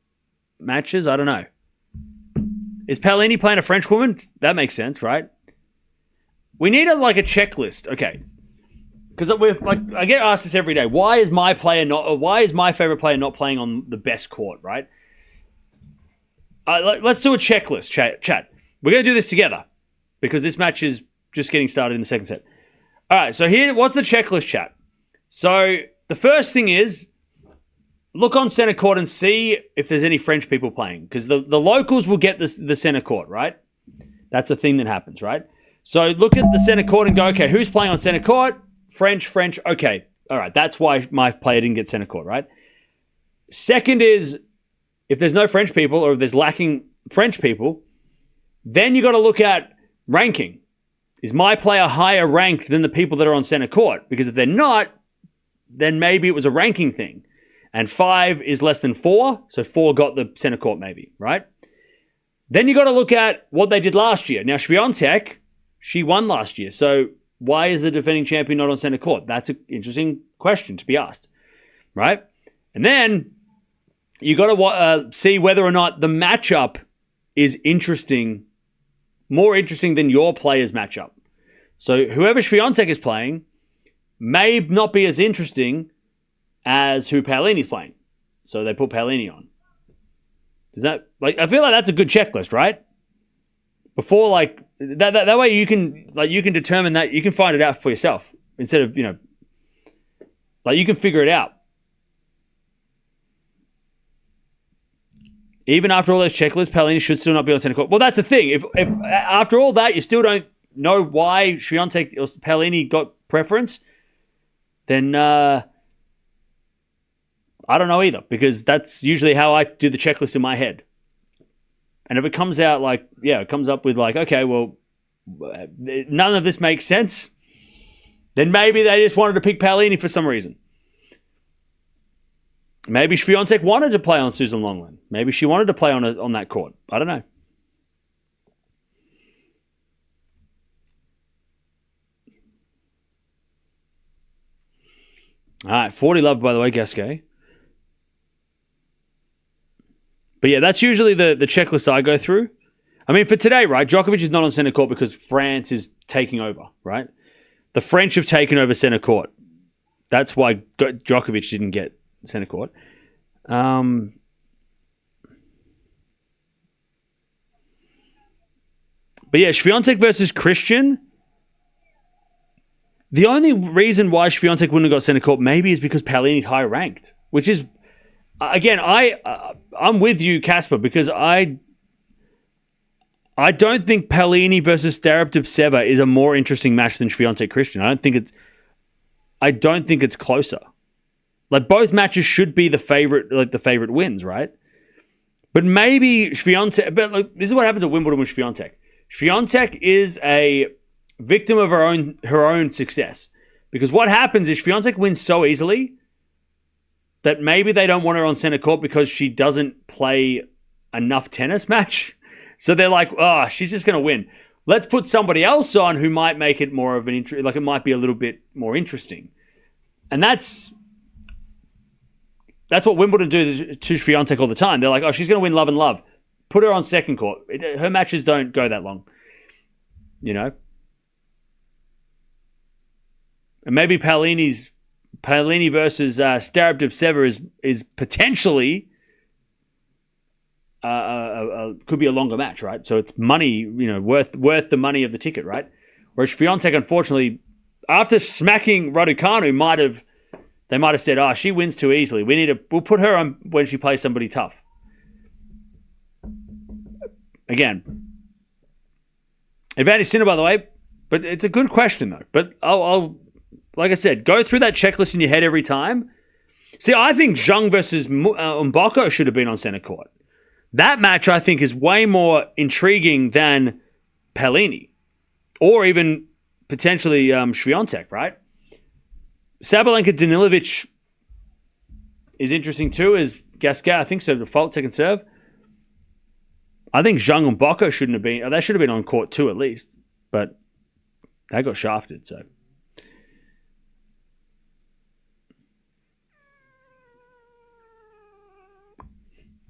[SPEAKER 1] matches. I don't know. Is Paolini playing a French woman? That makes sense, right? We need a checklist, okay? Because I get asked this every day. Why is my favorite player not playing on the best court, right? Let's do a checklist, chat. We're gonna do this together because this match is just getting started in the second set. All right, so what's the checklist, chat? So the first thing is, look on center court and see if there's any French people playing. Because the locals will get the center court, right? That's a thing that happens, right? So look at the center court and go, okay, who's playing on center court? French. Okay. All right. That's why my player didn't get center court, right? Second is, if there's no French people or if there's lacking French people, then you got to look at ranking. Is my player higher ranked than the people that are on center court? Because if they're not, then maybe it was a ranking thing. And 5 is less than 4, so 4 got the center court maybe, right? Then you got to look at what they did last year. Now, Swiatek, she won last year, so why is the defending champion not on center court? That's an interesting question to be asked, right? And then you got to see whether or not the matchup is interesting, more interesting than your player's matchup. So whoever Swiatek is playing may not be as interesting as who Paolini's playing. So they put Paolini on. Does that, I feel like that's a good checklist, right? Before, that way you can determine that, you can find it out for yourself instead of, you can figure it out. Even after all those checklists, Paolini should still not be on center court. Well, that's the thing. If after all that you still don't know why Swiatek or Paolini got preference, then I don't know either, because that's usually how I do the checklist in my head. And if it comes out like, it comes up with like, okay, well, none of this makes sense, then maybe they just wanted to pick Paolini for some reason. Maybe Swiatek wanted to play on Susan Longland. Maybe she wanted to play on that court. I don't know. All right, 40 love, by the way, Gasquet. But yeah, that's usually the checklist I go through. I mean, for today, right, Djokovic is not on center court because France is taking over, right? The French have taken over center court. That's why Djokovic didn't get center court. But yeah, Swiatek versus Christian. The only reason why Swiatek wouldn't have got center court maybe is because Paolini's higher ranked, which is, again, I'm with you, Casper, because I don't think Paolini versus Staraptipseva is a more interesting match than Swiatek Christian. I don't think it's closer. Like, both matches should be the favorite wins, right? But maybe Swiatek. But like, this is what happens at Wimbledon with Swiatek. Swiatek is a victim of her own success, because what happens is Swiatek wins so easily that maybe they don't want her on center court because she doesn't play enough tennis match. So they're like, she's just going to win. Let's put somebody else on who might make it more of an interest, like it might be a little bit more interesting. And that's what Wimbledon do to Swiatek all the time. They're like, she's going to win love and love. Put her on second court. Her matches don't go that long, you know? And maybe Paolini versus Staraptipseva is potentially could be a longer match, right? So it's money, worth the money of the ticket, right? Whereas Swiatek, unfortunately, after smacking Raducanu, they might have said, she wins too easily. We'll put her on when she plays somebody tough. Again, advantage Sinner, by the way, but it's a good question though. But I'll like I said, go through that checklist in your head every time. See, I think Zhang versus Mboko should have been on center court. That match, I think, is way more intriguing than Paolini, or even potentially Swiatek, right? Sabalenka Danilovic is interesting too, as Gasquet, I think so, default second serve. I think Zhang and Mboko shouldn't have been. They should have been on court too, at least, but they got shafted. So.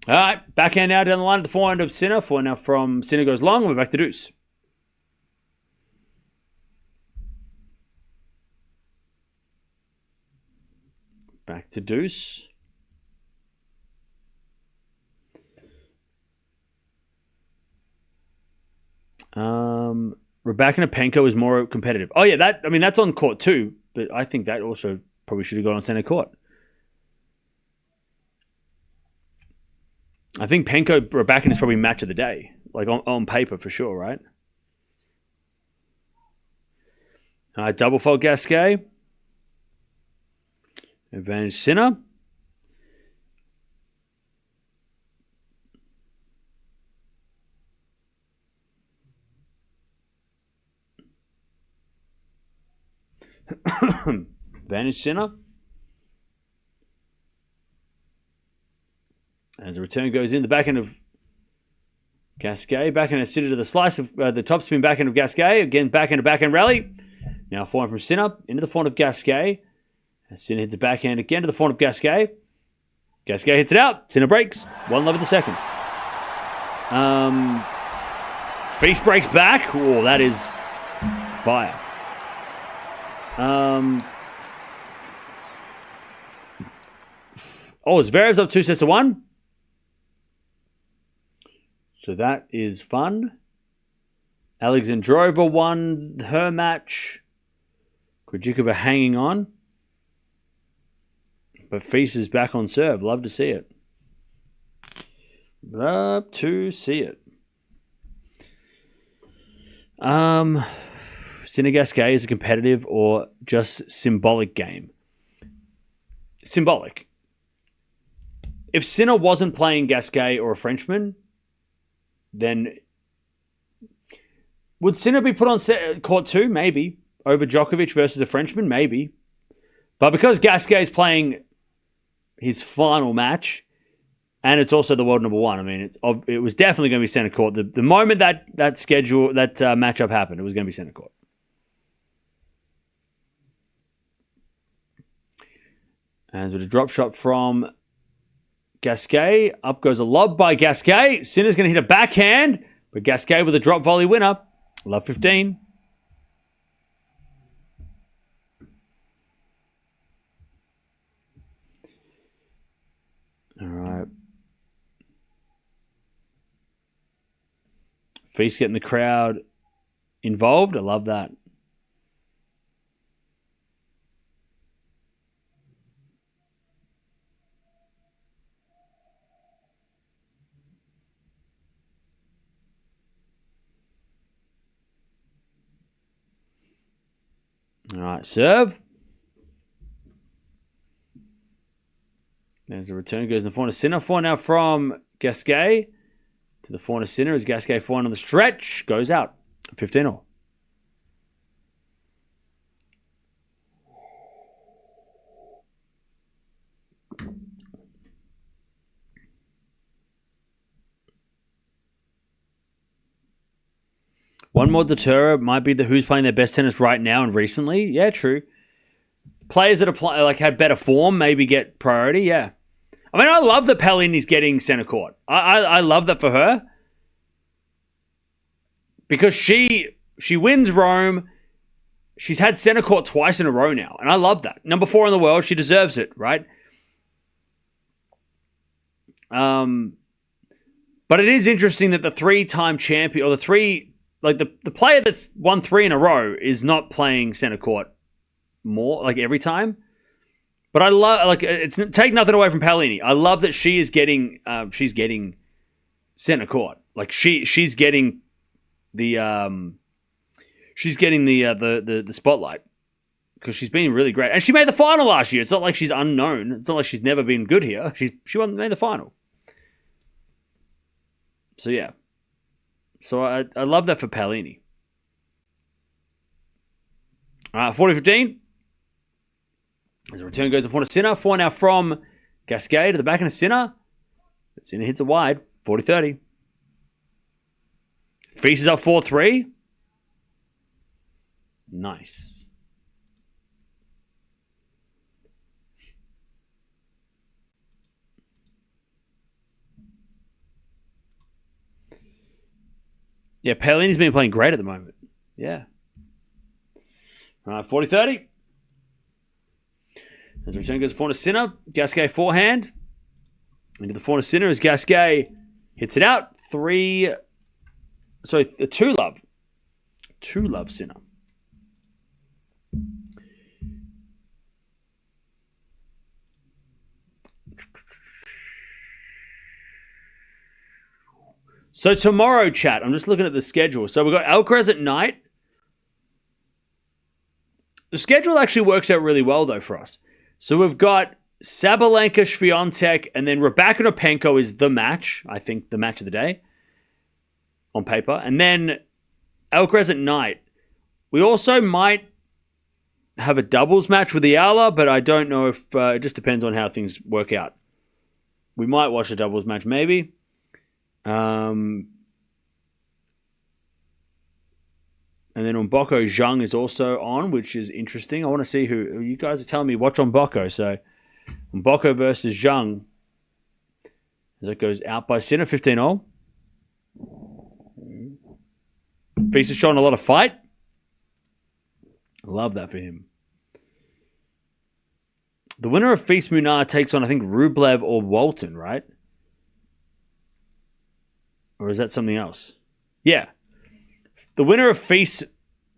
[SPEAKER 1] All right, backhand now down the line at the forehand of Sinner. Forehand now from Sinner goes long. We're back to deuce. Back to deuce. Raducanu is more competitive. Oh yeah, that's on court too, but I think that also probably should have gone on center court. I think Raducanu is probably match of the day, like on paper for sure, right? Double fault Gasquet. Advantage Sinner. Advantage Sinner. As the return goes in, the backhand of Gasquet. Backhand has Sinner to the slice of the topspin backhand of Gasquet. Again, backhand to backhand rally. Now forehand from Sinner into the forehand of Gasquet. Sinner hits a backhand again to the forehand of Gasquet. Gasquet hits it out. Sinner breaks. 1-love in the second. Feast breaks back. Oh, that is fire. Zverev's up 2-1. So that is fun. Alexandrova won her match. Krejcikova hanging on. But Feast is back on serve. Love to see it. Love to see it. Sinner Gasquet is a competitive or just symbolic game? Symbolic. if Sinner wasn't playing Gasquet or a Frenchman, then would Sinner be put on court 2? Maybe. Over Djokovic versus a Frenchman? Maybe. But because Gasquet is playing his final match, and it's also the world number 1, I mean, it was definitely going to be center court. The moment that matchup happened, it was going to be center court. As with a drop shot from Gasquet, up goes a lob by Gasquet. Sinner's going to hit a backhand, but Gasquet with a drop volley winner. Love 15. All right. Feast getting the crowd involved. I love that. All right, serve. There's a return, goes in the corner. Sinner, 4 now from Gasquet to the corner. Sinner as Gasquet 4 on the stretch, goes out. 15-all. One more deterrent might be the who's playing their best tennis right now and recently. Yeah, true. Players that are had better form maybe get priority. Yeah, I mean, I love that Paolini's getting center court. I love that for her because she wins Rome. She's had center court twice in a row now, and I love that. Number 4 in the world, she deserves it, right? But it is interesting that the 3-time champion or the player that's won 3 in a row is not playing center court more, every time. But I love, it's take nothing away from Paolini. I love that she is getting, she's getting center court. She's getting the spotlight because she's been really great, and she made the final last year. It's not like she's unknown. It's not like she's never been good here. She made the final. So yeah. So I love that for Paolini. 40-15. As the return goes in front of Sinner. 4 now from Gasquet to the back end of Sinner. But Sinner hits it wide. 40-30. Feast is up 4-3. Nice. Yeah, Paolini's been playing great at the moment. Yeah. All right, 40-30. As the return goes forward to Sinner. Gasquet forehand. Into the forward to Sinner as Gasquet hits it out. 2-love. 2-love Sinner. So tomorrow, chat, I'm just looking at the schedule. So we've got Alcaraz at night. The schedule actually works out really well, though, for us. So we've got Sabalenka, Swiatek, and then Raducanu is the match. I think the match of the day on paper. And then Alcaraz at night. We also might have a doubles match with Eala, but I don't know if it just depends on how things work out. We might watch a doubles match, maybe. And then Mboko Zhang is also on, which is interesting. I want to see who you guys are telling me. Watch Mboko. So Mboko versus Zhang. That goes out by Sinner, 15-all. Feast is showing a lot of fight. Love that for him. The winner of Feast Munar takes on, I think, Rublev or Walton, right? Or is that something else? Yeah. The winner of Feast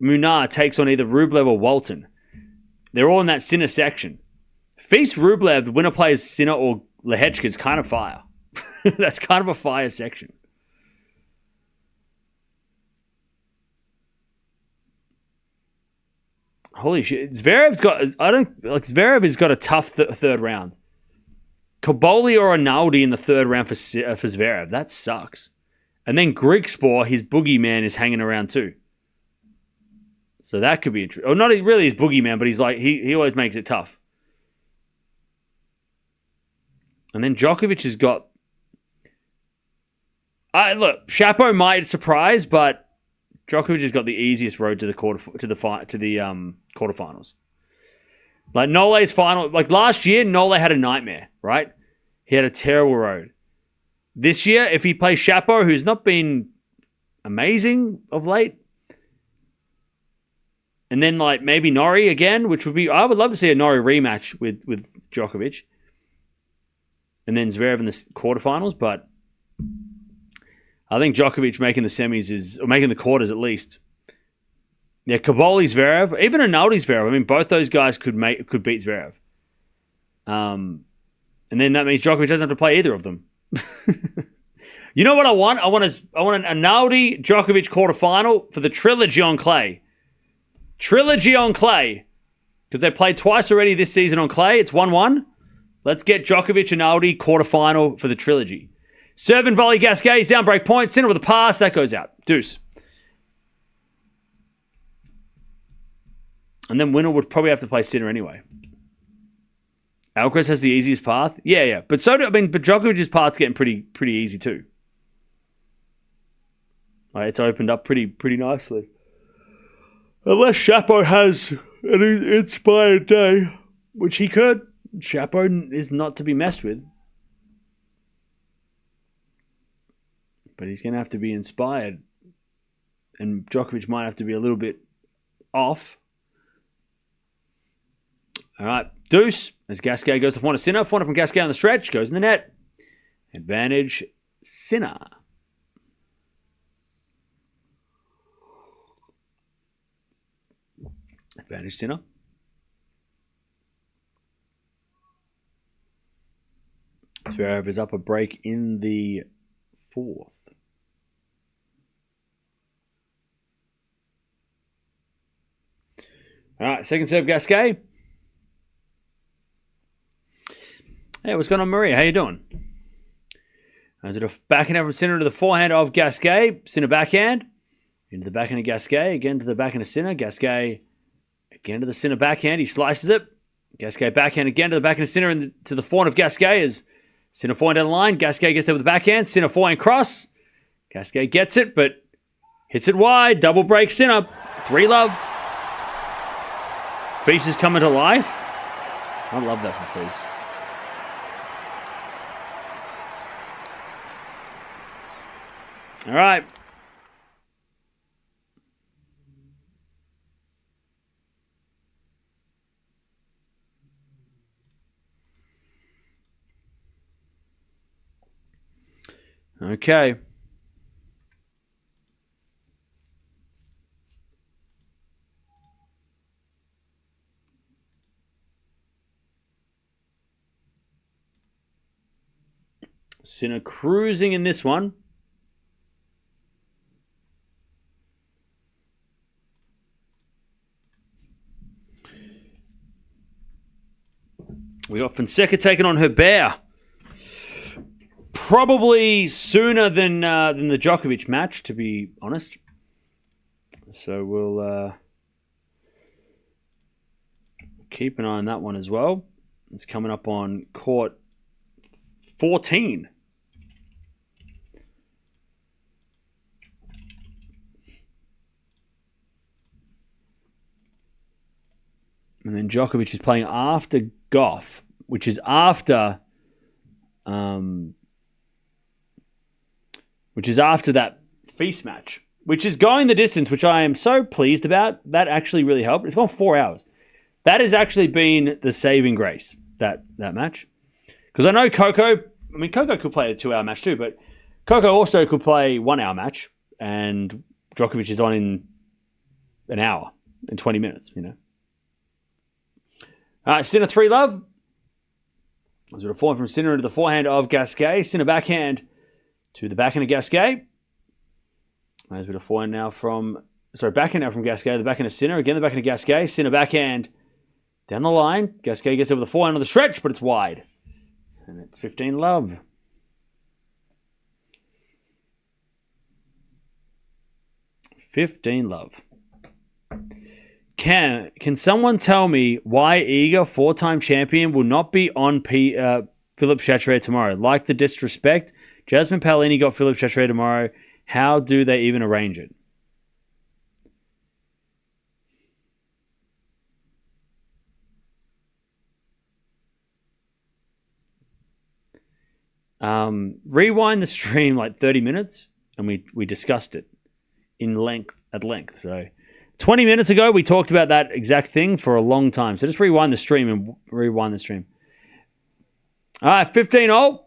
[SPEAKER 1] Munar takes on either Rublev or Walton. They're all in that Sinner section. Feast Rublev, the winner plays Sinner or Lehechka is kind of fire. That's kind of a fire section. Holy shit. Zverev has got a tough third round. Koboli or Rinaldi in the third round for Zverev. That sucks. And then Grigspor, his boogeyman, is hanging around too. So that could be interesting. Or not really his boogeyman, but he's like he always makes it tough. And then Djokovic has got. Look, Chapo might surprise, but Djokovic has got the easiest road to the quarterfinals. Like Nole's final, like last year, Nole had a nightmare, right? He had a terrible road. This year, if he plays Chapo, who's not been amazing of late, and then like maybe Norrie again, which would be, I would love to see a Norrie rematch with Djokovic, and then Zverev in the quarterfinals. But I think Djokovic making the semis or making the quarters at least. Yeah, Koboli Zverev, even Rinaldi Zverev. I mean, both those guys could beat Zverev. And then that means Djokovic doesn't have to play either of them. You know what I want? I want an Rinaldi Djokovic quarterfinal for the trilogy on clay. Trilogy on clay. Because they played twice already this season on clay. It's 1-1. Let's get Djokovic Rinaldi quarterfinal for the trilogy. Serve and volley Gasquet, down break point. Sinner with a pass. That goes out. Deuce. And then winner would probably have to play Sinner anyway. Alcaraz has the easiest path. Yeah. But Djokovic's path's getting pretty easy too. Like, it's opened up pretty nicely. Unless Chapo has an inspired day, which he could. Chapo is not to be messed with. But he's going to have to be inspired. And Djokovic might have to be a little bit off. All right, deuce. As Gasquet goes to forehand of Sinner. Forehand from Gasquet on the stretch. Goes in the net. Advantage, Sinner. Advantage, Sinner. Zverev is up a break in the fourth. All right, second serve, Gasquet. Hey, what's going on, Maria? How you doing? As it backhand from Sinner to the forehand of Gasquet. Sinner backhand. Into the backhand of Gasquet. Again to the backhand of Sinner. Gasquet again to the Sinner backhand. He slices it. Gasquet backhand again to the backhand of Sinner and to the forehand of Gasquet as Sinner forehand down the line. Gasquet gets there with the backhand. Sinner forehand cross. Gasquet gets it, but hits it wide. Double break Sinner. 3-love. Feast is coming to life. I love that for Feast. All right. Okay. Sinner cruising in this one. We got Fonseca taking on Herbert. Probably sooner than the Djokovic match, to be honest. So we'll keep an eye on that one as well. It's coming up on court 14. And then Djokovic is playing after Gauff, which is after that Feast match, which is going the distance, which I am so pleased about. That actually really helped. It's gone 4 hours. That has actually been the saving grace, that match. Because I know Coco could play a 2-hour match too, but Coco also could play 1-hour match, and Djokovic is on in an hour and 20 minutes, you know. All right, Sinner 3-love. There's a forehand from Sinner into the forehand of Gasquet. Sinner backhand to the backhand of Gasquet. There's a bit of forehand now backhand now from Gasquet. The backhand of Sinner. Again, the backhand of Gasquet. Sinner backhand down the line. Gasquet gets over the forehand on the stretch, but it's wide. And it's 15 love. Can someone tell me why Iga, 4-time champion, will not be on Philippe Chatrier tomorrow? Like the disrespect. Jasmine Paolini got Philippe Chatrier tomorrow. How do they even arrange it? Rewind the stream like 30 minutes and we discussed it at length. So 20 minutes ago, we talked about that exact thing for a long time. So just rewind the stream. All right, 15-0.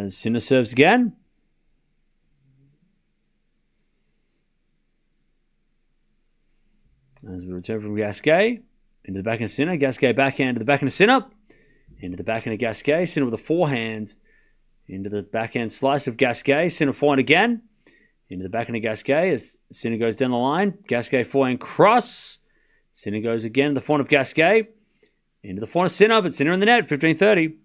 [SPEAKER 1] Sinner serves again. As we return from Gasquet into the backhand of Sinner. Gasquet backhand to the backhand of Sinner. Into the backhand of Gasquet. Sinner with a forehand. Into the backhand slice of Gasquet. Sinner forehand again. Into the backhand of Gasquet as Sinner goes down the line. Gasquet forehand cross. Sinner goes again to the forehand of Gasquet. Into the forehand of Sinner, but Sinner in the net. 15-30.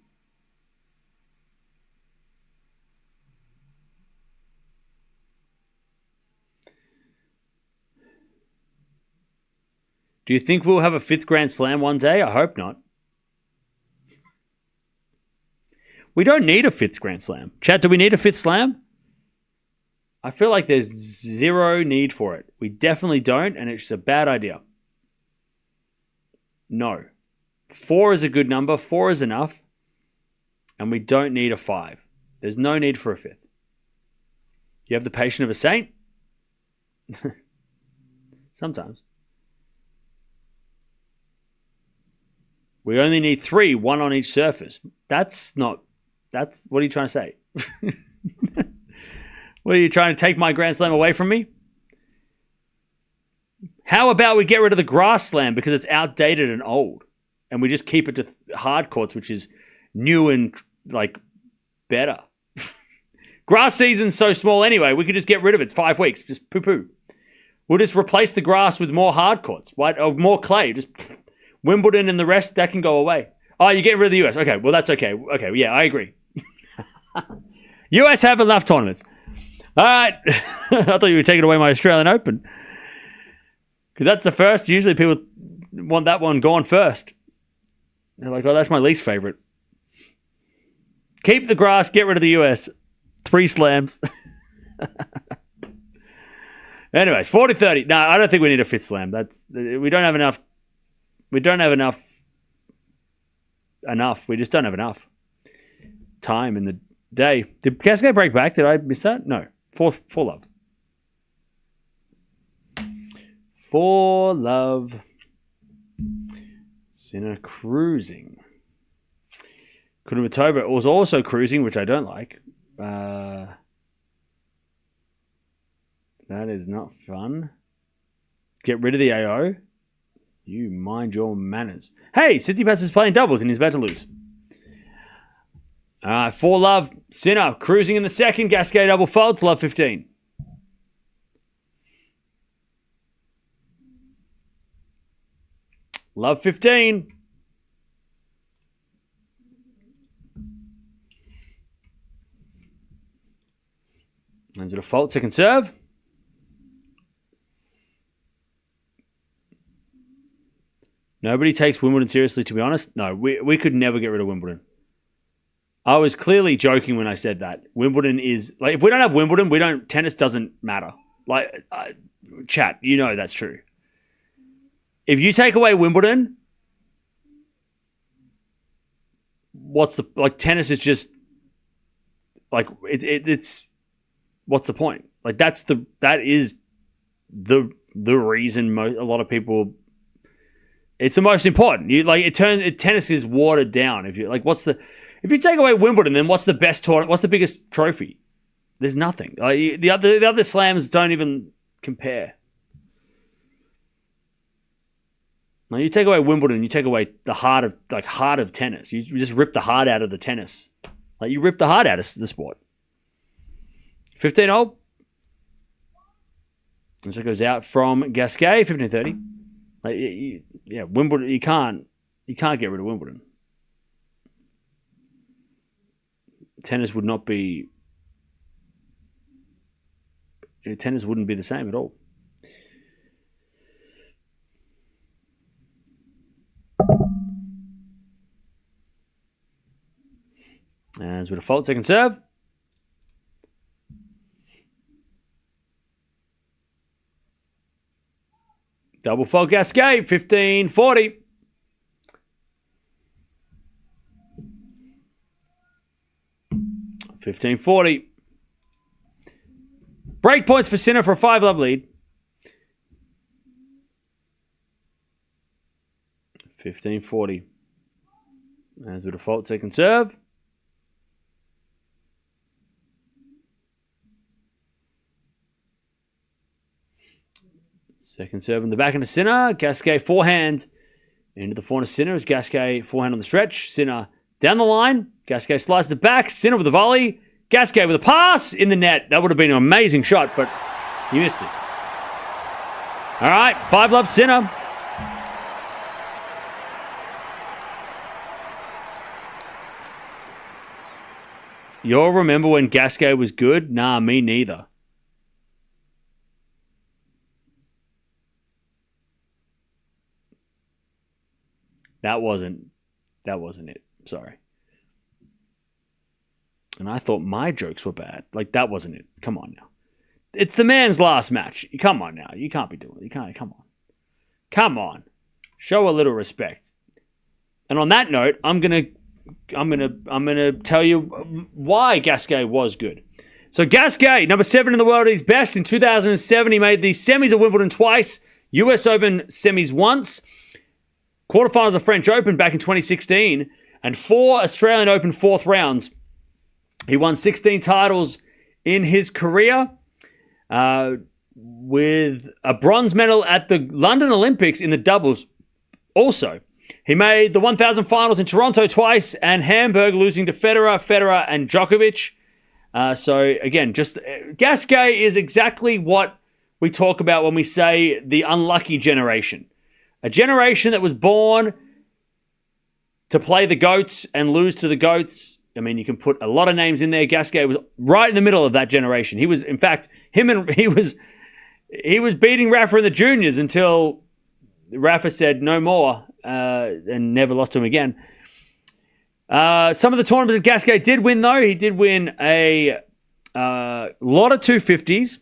[SPEAKER 1] Do you think we'll have a 5th Grand Slam one day? I hope not. We don't need a 5th Grand Slam. Chat, do we need a 5th Slam? I feel like there's zero need for it. We definitely don't, and it's a bad idea. No. 4 is a good number. 4 is enough. And we don't need a 5. There's no need for a 5th. You have the patience of a saint? Sometimes. We only need 3, 1 on each surface. What are you trying to say? What, are you trying to take my Grand Slam away from me? How about we get rid of the grass slam because it's outdated and old, and we just keep it to hard courts, which is new and like better. Grass season's so small anyway. We could just get rid of it. It's 5 weeks. Just poo-poo. We'll just replace the grass with more hard courts, right? Or more clay. Just Wimbledon and the rest, that can go away. Oh, you're getting rid of the US. Okay, well, that's okay. Okay, yeah, I agree. US have enough tournaments. All right. I thought you were taking away my Australian Open. Because that's the first. Usually people want that one gone first. They're like, oh, that's my least favorite. Keep the grass, get rid of the US. 3 slams. Anyways, 40-30. No, I don't think we need a 5th slam. We don't have enough. We don't have enough. We just don't have enough time in the day. Did Gasquet break back? Did I miss that? No. 4 love. 4 love. Sinner cruising. Kudermetova was also cruising, which I don't like. That is not fun. Get rid of the AO. You mind your manners. Hey, Tsitsipas is playing doubles and he's about to lose. 4 love. Sinner cruising in the second. Gasquet double faults. Love 15. Love 15. Is it a fault? Second serve. Nobody takes Wimbledon seriously, to be honest. No, we could never get rid of Wimbledon. I was clearly joking when I said that. Wimbledon is... Like, if we don't have Wimbledon, tennis doesn't matter. Like, chat, you know that's true. If you take away Wimbledon, what's the... Like, tennis is just... Like, it's... What's the point? Like, that is the reason a lot of people... It's the most important. Tennis is watered down. If you take away Wimbledon, then what's the best tournament? What's the biggest trophy? There's nothing. The other slams don't even compare. Now you take away Wimbledon, you take away the heart of tennis. You just rip the heart out of the tennis. Like, you rip the heart out of the sport. 15-all. And so it goes out from Gasquet, 15-30. Like, Wimbledon, you can't get rid of Wimbledon. Tennis wouldn't be the same at all. As with a fault, second serve. Double fault Gasquet, 15-40. Break points for Sinner for a 5-love lead. 15-40. As with a fault, second serve. Second serve in the back into Sinner. Gasquet forehand into the forehand of Sinner as Gasquet forehand on the stretch. Sinner down the line. Gasquet slices it back. Sinner with a volley. Gasquet with a pass in the net. That would have been an amazing shot, but he missed it. All right, 5-love Sinner. You all remember when Gasquet was good? Nah, me neither. That wasn't it. Sorry. And I thought my jokes were bad. Like, that wasn't it. Come on now. It's the man's last match. Come on now. You can't be doing it. You can't. Come on. Come on. Show a little respect. And on that note, I'm gonna tell you why Gasquet was good. So Gasquet, number 7 in the world, he's best. In 2007, he made the semis of Wimbledon twice, US Open semis once, quarterfinals of French Open back in 2016, and 4 Australian Open fourth rounds. He won 16 titles in his career, with a bronze medal at the London Olympics in the doubles. Also, he made the 1,000 finals in Toronto twice and Hamburg, losing to Federer, and Djokovic. So again, just Gasquet is exactly what we talk about when we say the unlucky generation. A generation that was born to play the GOATs and lose to the GOATs. I mean, you can put a lot of names in there. Gasquet was right in the middle of that generation. He was, in fact, he was beating Rafa in the juniors until Rafa said no more and never lost to him again. Some of the tournaments that Gasquet did win, though, he did win a lot of 250s,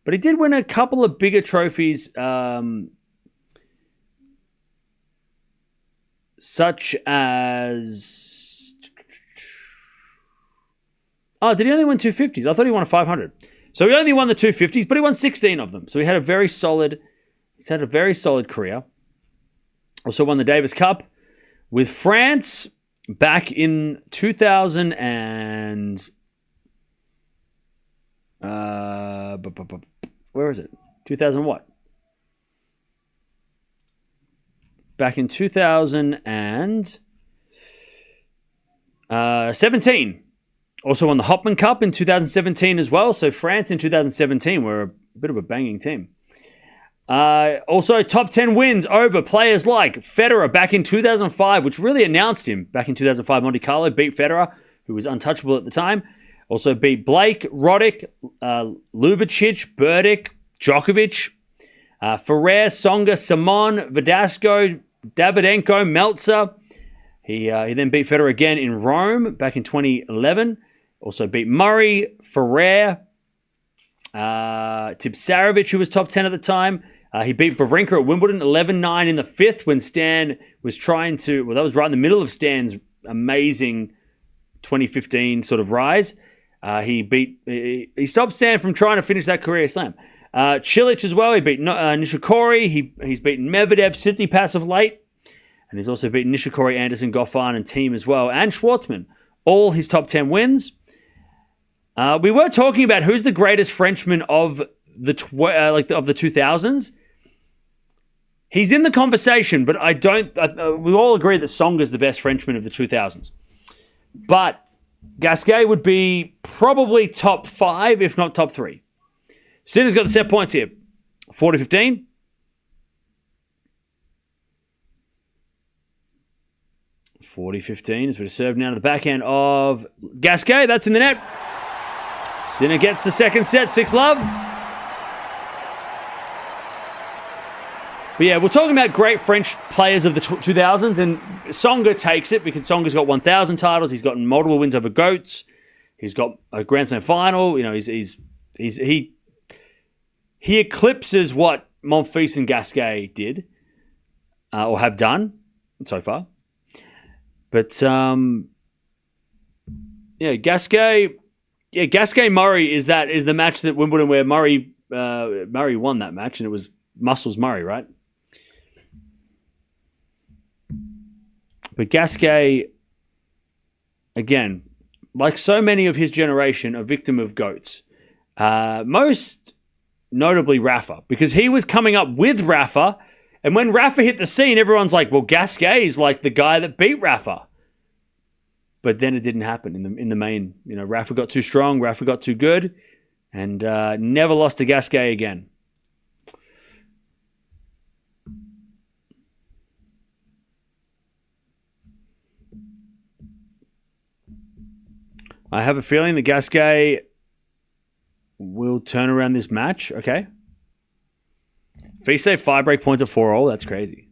[SPEAKER 1] but he did win a couple of bigger trophies, such as... Oh, did he only win 250s? I thought he won a 500. So he only won the 250s, but he won 16 of them. So he had a very solid career. Also won the Davis Cup with France back in 2000 and... where is it? 2000 what? Back in 2017. Also won the Hopman Cup in 2017 as well. So France in 2017 were a bit of a banging team. Also, top 10 wins over players like Federer back in 2005, which really announced him back in 2005. Monte Carlo beat Federer, who was untouchable at the time. Also beat Blake, Roddick, Ljubicic, Burdick, Djokovic, Ferrer, Tsonga, Simon, Verdasco, Davydenko, Meltzer. He then beat Federer again in Rome back in 2011. Also beat Murray, Ferrer, Tipsarevic, who was top 10 at the time. He beat Wawrinka at Wimbledon 11-9 in the fifth when Stan was trying to... Well, that was right in the middle of Stan's amazing 2015 sort of rise. He stopped Stan from trying to finish that career slam. Cilic as well. He beat Nishikori. He's beaten Medvedev, Tsitsipas of late. And he's also beaten Nishikori, Anderson, Goffin, and Thiem as well. And Schwartzman. All his top 10 wins. We were talking about who's the greatest Frenchman of the 2000s. He's in the conversation, but we all agree that Tsonga's the best Frenchman of the 2000s. But Gasquet would be probably top 5, if not top 3. Sinner's got the set points here. 40-15. It's been a serve now to the backhand of Gasquet. That's in the net. Sinner gets the second set, 6-love. But yeah, we're talking about great French players of the 2000s, and Tsonga takes it because Tsonga's got 1,000 titles. He's gotten multiple wins over Goats. He's got a Grand Slam final. You know, he eclipses what Monfils and Gasquet did or have done so far. But Gasquet Murray is the match that Wimbledon where Murray won that match, and it was Muscles Murray, right? But Gasquet, again, like so many of his generation, a victim of goats. Most notably Rafa, because he was coming up with Rafa, and when Rafa hit the scene, everyone's like, well, Gasquet is like the guy that beat Rafa. But then it didn't happen in the main. You know, Rafa got too strong, Rafa got too good, and never lost to Gasquet again. I have a feeling that Gasquet will turn around this match. Okay. Fise 5 break points at 4-all. That's crazy.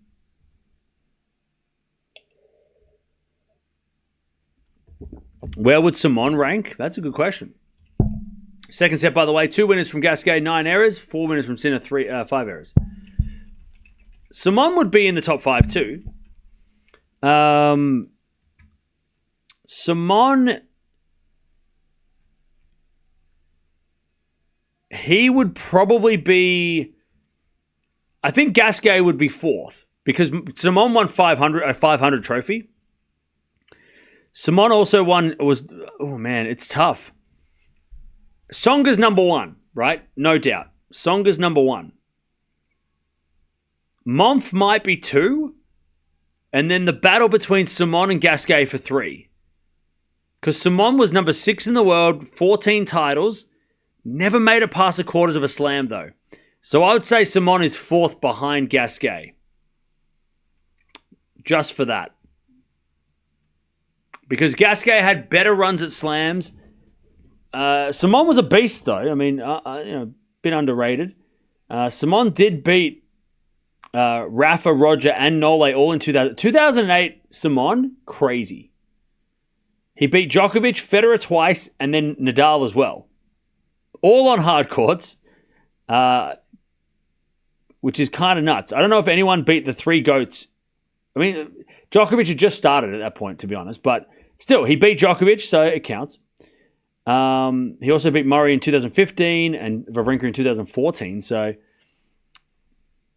[SPEAKER 1] Where would Simon rank? That's a good question. Second set, by the way, 2 winners from Gasquet, 9 errors. 4 winners from Sinner, 5 errors. Simon would be in the top 5 too. Simon, he would probably be... I think Gasquet would be 4th because Simon won a 500 trophy. Simon also it's tough. Tsonga's number 1, right? No doubt. Tsonga's number 1. Monf might be 2. And then the battle between Simon and Gasquet for 3. Because Simon was number 6 in the world, 14 titles. Never made it past the quarters of a slam, though. So I would say Simon is 4th behind Gasquet. Just for that. Because Gasquet had better runs at slams. Simon was a beast, though. I mean, bit underrated. Simon did beat Rafa, Roger, and Nole all in 2000. 2008, Simon, crazy. He beat Djokovic, Federer twice, and then Nadal as well. All on hard courts, which is kind of nuts. I don't know if anyone beat the 3 GOATs. I mean, Djokovic had just started at that point, to be honest, but still, he beat Djokovic, so it counts. He also beat Murray in 2015 and Wawrinka in 2014. So,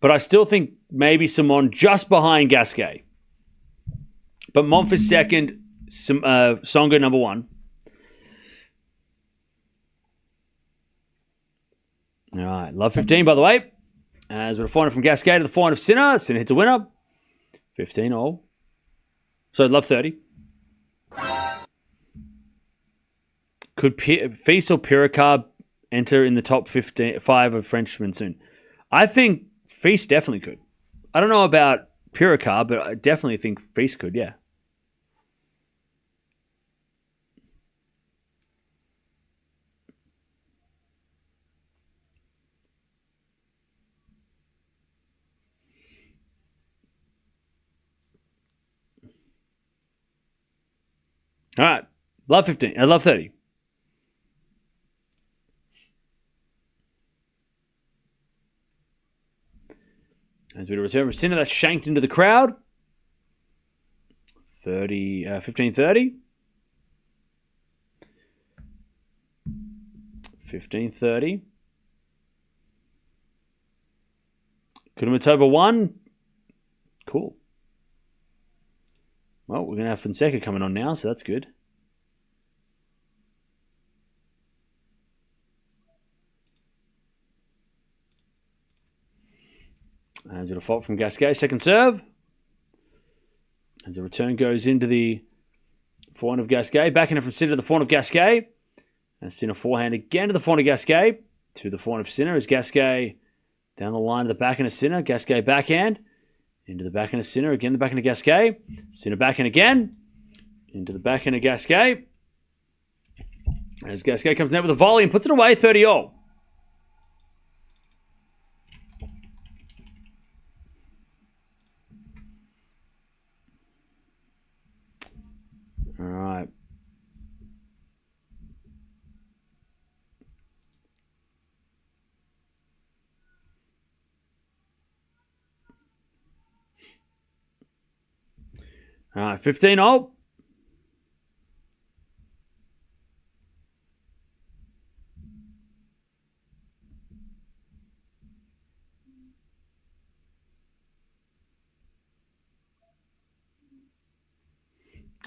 [SPEAKER 1] but I still think maybe Simon just behind Gasquet. But Monf is 2nd, Tsonga number 1. All right, love 15, by the way. As we're 400 from Gasquet to the 400 of Sinner. Sinner hits a winner. 15-all. So love 30. Could Fils or Piricard enter in the top 5 of Frenchmen soon? I think Fils definitely could. I don't know about Piricard, but I definitely think Fils could, yeah. All right. Love 15. I love 30. As we return from Sinner, that's shanked into the crowd. 15-30. 15-30. Kudermetova 1. Cool. Well, we're going to have Fonseca coming on now, so that's good. As a fault from Gasquet, second serve. As the return goes into the Forehand of Gasquet. Backhand from Sinner to the forehand of Gasquet. And Sinner forehand again to the forehand of Gasquet. To the forehand of Sinner as Gasquet down the line to the backhand of Sinner. Gasquet backhand. Into the backhand of Sinner. Again the backhand of Gasquet. Sinner backhand again. Into the backhand of Gasquet. As Gasquet comes down with a volley and puts it away 30-all. All right. All right, 15-all.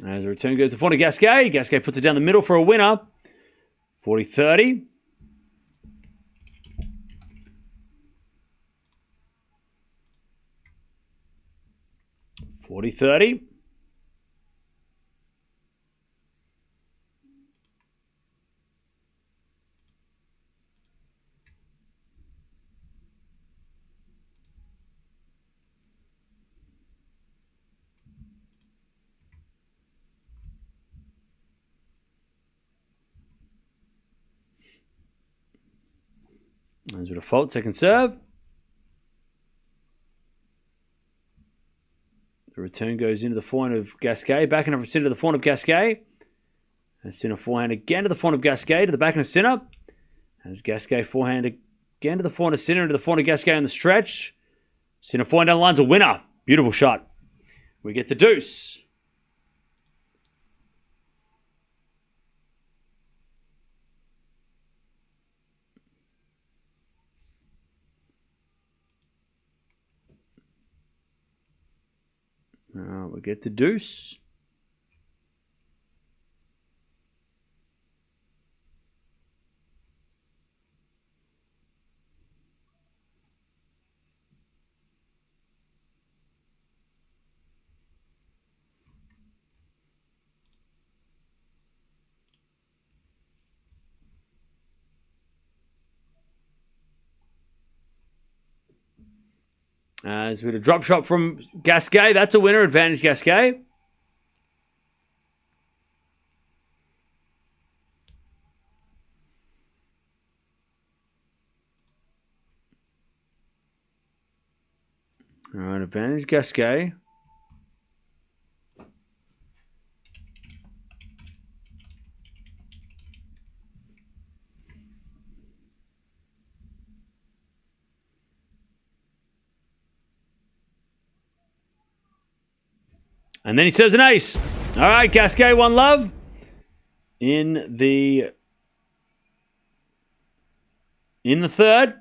[SPEAKER 1] As the return goes to forehand of Gasquet. Gasquet puts it down the middle for a winner. 40-30. As a default, second serve. The return goes into the forehand of Gasquet. Backhand from Sinner to the forehand of Gasquet. As Sinner forehand again to the forehand of Gasquet to the backhand of Sinner. As Gasquet forehand again to the forehand of Sinner into the forehand of Gasquet on the stretch. Sinner forehand down the line's a winner. Beautiful shot. We get the deuce. We get the deuce. As we had a drop shot from Gasquet. That's a winner. Advantage Gasquet. All right, advantage Gasquet. And then he serves an ace. All right, Gasquet 1-love in the third.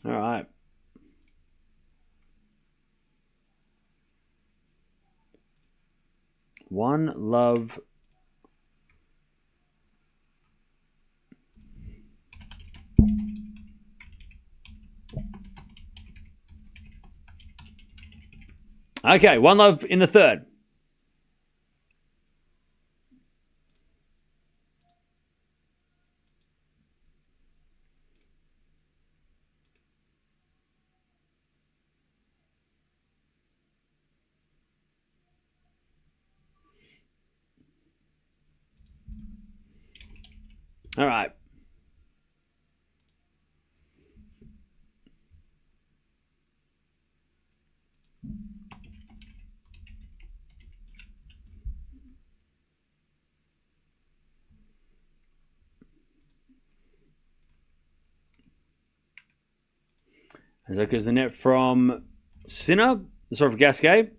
[SPEAKER 1] All right. One love. Okay, 1-love in the third. All right. As that goes the net from Sinner, sorry, for Gasquet.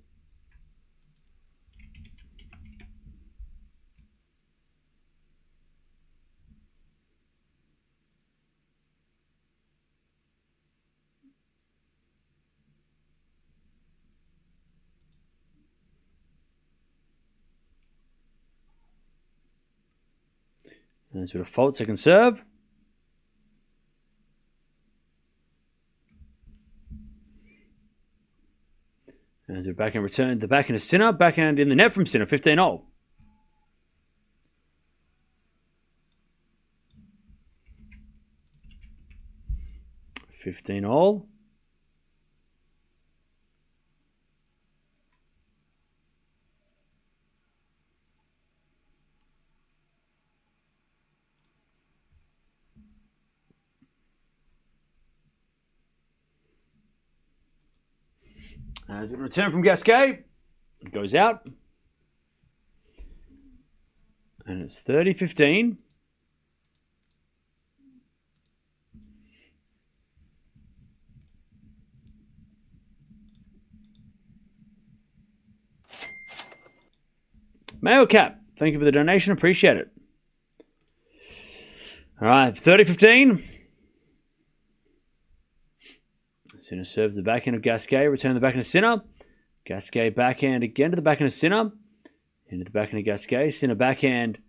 [SPEAKER 1] And it's with a fault, second serve. As a backhand return, the backhand is Sinner. Backhand in the net from Sinner, 15-all. $15-all. As a return from Gasquet, it goes out. And it's 30-15. Mayo Cap, thank you for the donation. Appreciate it. All right, 30-15. Sinner serves the backhand of Gasquet. Return the backhand of Sinner. Gasquet backhand again to the backhand of Sinner. Into the backhand of Gasquet. Sinner backhand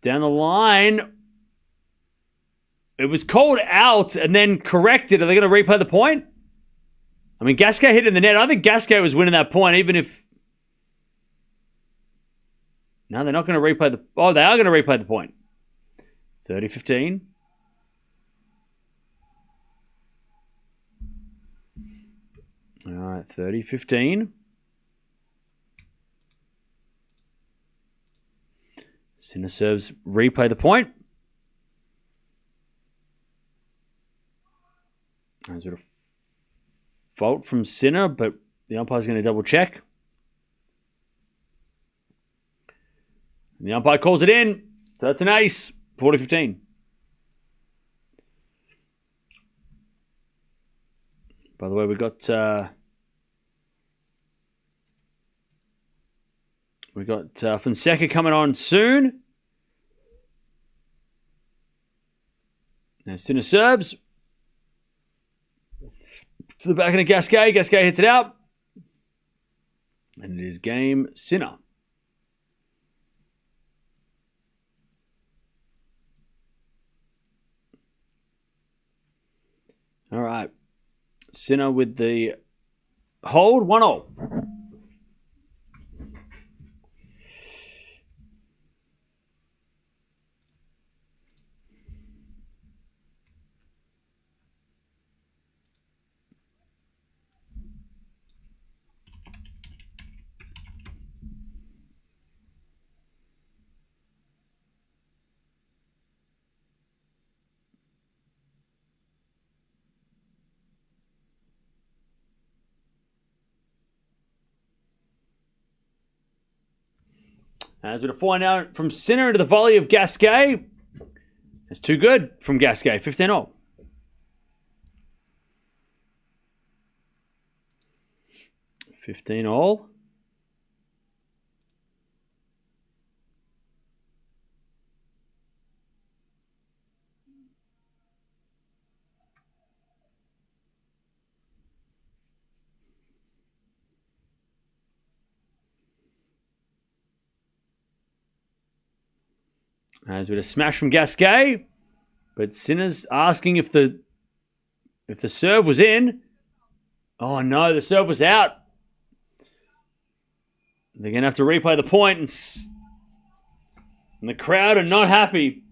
[SPEAKER 1] down the line. It was called out and then corrected. Are they going to replay the point? I mean, Gasquet hit in the net. I think Gasquet was winning that point, even if... No, they're not going to replay the... Oh, they are going to replay the point. 30-15. All right, 30-15. Sinner serves, replay the point. There's a bit of fault from Sinner, but the umpire's going to double check. And the umpire calls it in. So that's an ace. 40-15. By the way, we got Fonseca coming on soon. Now Sinner serves to the backhand of Gasquet. Gasquet hits it out, and it is game Sinner. All right. Sinner with the hold, 1-all. As with a fly now from Sinner into the volley of Gasquet. It's too good from Gasquet. 15-all. $15-all. As with a smash from Gasquet, but Sinner's asking if the serve was in. Oh no, the serve was out. They're going to have to replay the point, and the crowd are not happy.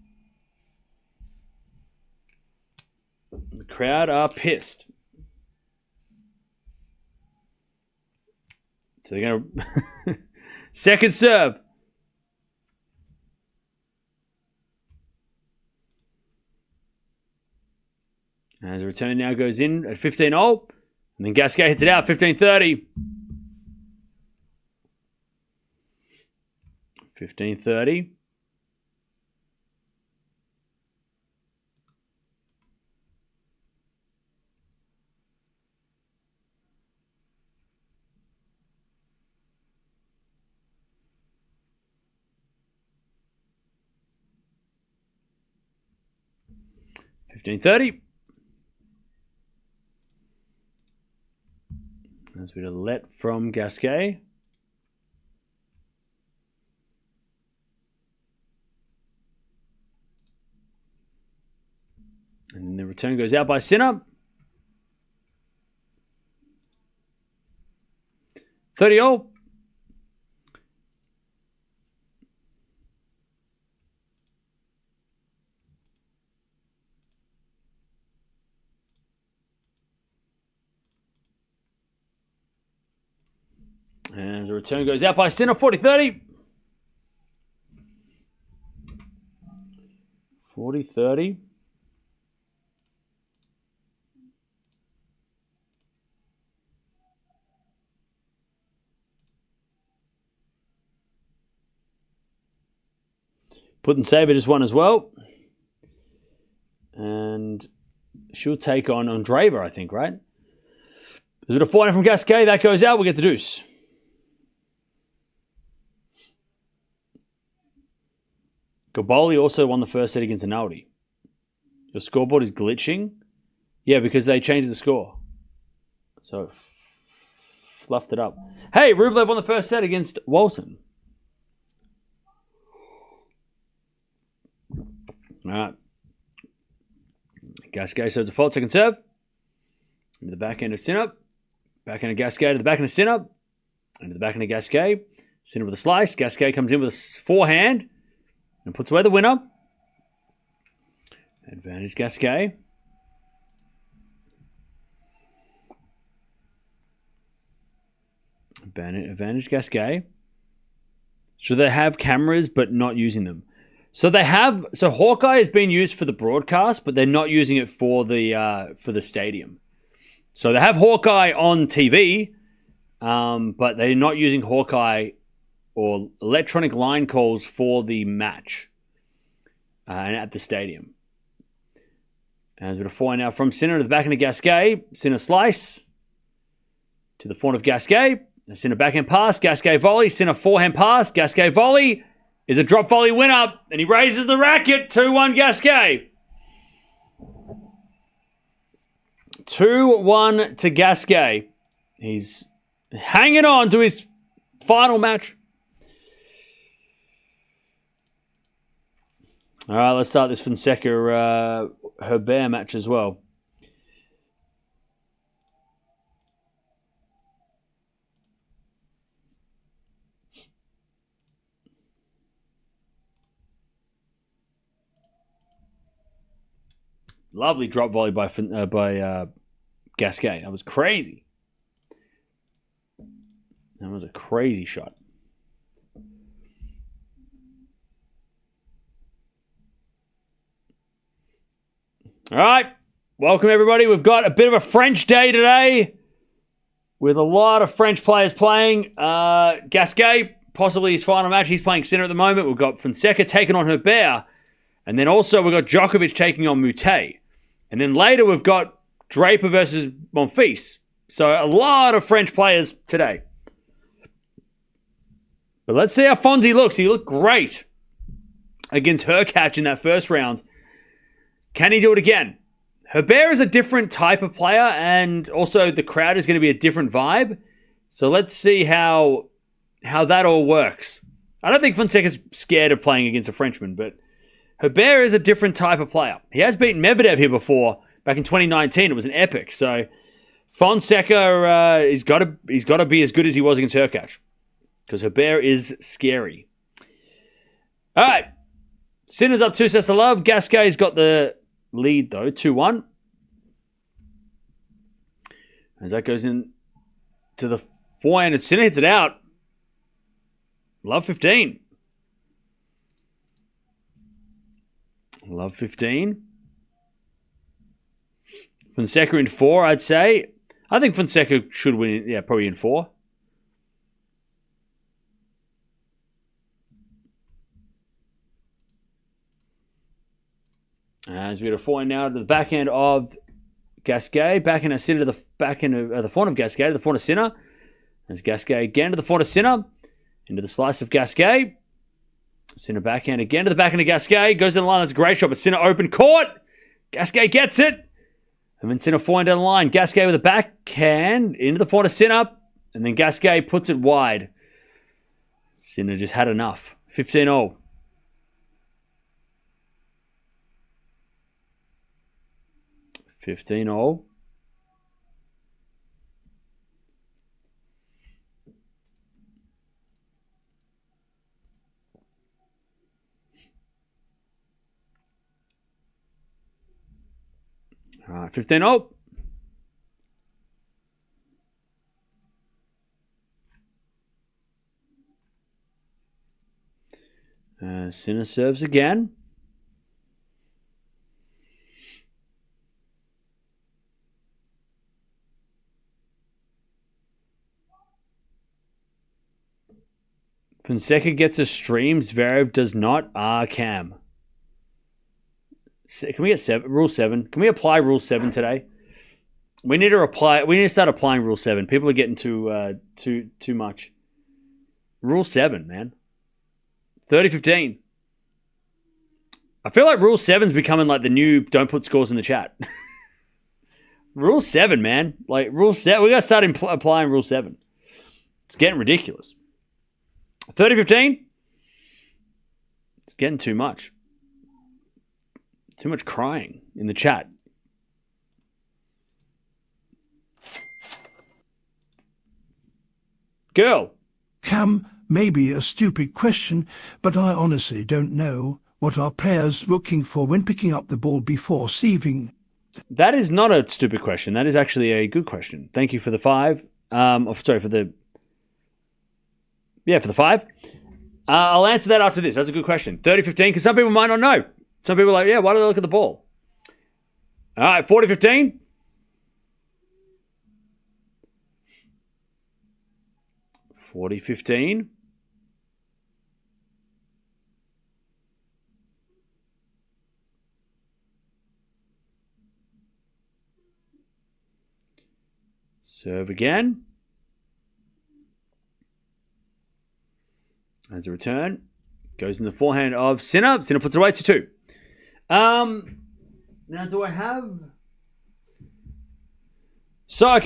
[SPEAKER 1] The crowd are pissed. So they're going to... Second serve. As the return now goes in at 15-all. And then Gasquet hits it out, 15-30. 15-30. As we let from Gasquet. And the return goes out by Sinner. 30 all. And the return goes out by Sinner, 40-30. 40-30. Putin-Saber just won as well. And she'll take on Andreeva, I think, right? There's a bit of forehand from Gasquet. That goes out. We get the deuce. Gaboli also won the first set against Rinaldi. Your scoreboard is glitching? Yeah, because they changed the score. So, fluffed it up. Hey, Rublev won the first set against Walton. All right. Gasquet serves the fault, second serve. Into the backhand of Sinner. Backhand of Gasquet to the backhand of Sinner. Into the backhand of Gasquet. Sinner with a slice. Gasquet comes in with a forehand and puts away the winner. Advantage Gasquet. Advantage Gasquet. So they have cameras but not using them. So Hawkeye has been used for the broadcast, but they're not using it for the stadium. So they have Hawkeye on TV, but they're not using Hawkeye or electronic line calls for the match and at the stadium. And there's a bit of forehand now from Sinner to the backhand of Gasquet. Sinner slice to the forehand of Gasquet. Sinner backhand pass, Gasquet volley. Sinner forehand pass, Gasquet volley. Is a drop volley winner, and he raises the racket. 2-1 Gasquet. 2-1 to Gasquet. He's hanging on to his final match. All right, let's start this Fonseca Herbert match as well. Lovely drop volley by Gasquet. That was crazy. That was a crazy shot. All right. Welcome, everybody. We've got a bit of a French day today with a lot of French players playing. Gasquet, possibly his final match. He's playing Sinner at the moment. We've got Fonseca taking on Herbert. And then also we've got Djokovic taking on Moutet. And then later we've got Draper versus Monfils. So a lot of French players today. But let's see how Fonzie looks. He looked great against Hurkacz in that first round. Can he do it again? Herbert is a different type of player, and also the crowd is going to be a different vibe. So let's see how that all works. I don't think Fonseca's scared of playing against a Frenchman, but Herbert is a different type of player. He has beaten Medvedev here before, back in 2019. It was an epic. So Fonseca, he's got to be as good as he was against Hurkacz, because Herbert is scary. All right, Sinner's up 2 sets to love. Gasquet's got the lead though, 2-1. As that goes in to the forehand, and Sinner hits it out. Love 15. Love 15. Fonseca in 4, I'd say. I think Fonseca should win, probably in 4. As we get a forehand now to the backhand of Gasquet. Backhand of Sinner to the backhand of the forehand of Gasquet to the forehand of Sinner. As Gasquet again to the forehand of Sinner. Into the slice of Gasquet. Sinner backhand again to the backhand of Gasquet. Goes in the line. That's a great shot, but Sinner open court. Gasquet gets it. And then Sinner forehand down the line. Gasquet with a backhand into the forehand of Sinner. And then Gasquet puts it wide. Sinner just had enough. 15-0. All right, 15-0. Sinner serves again. Fonseca gets a stream. Zverev does not. Cam. Can we get Rule 7? Can we apply Rule 7 today? We need to start applying Rule 7. People are getting too much. Rule 7, man. 30-15. I feel like Rule 7's becoming like the new don't put scores in the chat. Rule 7, man. Like, Rule 7. We got to start applying Rule 7. It's getting ridiculous. 30-15. It's getting too much. Too much crying in the chat. Girl.
[SPEAKER 2] Cam, maybe a stupid question, but I honestly don't know what are players looking for when picking up the ball before serving.
[SPEAKER 1] That is not a stupid question. That is actually a good question. Thank you for the 5. For the 5. I'll answer that after this. That's a good question. 30-15, because some people might not know. Some people are like, yeah, why do they look at the ball? All right, 40-15. Serve again. As a return. Goes in the forehand of Sinner. Sinner puts it away to 2. Now, do I have... So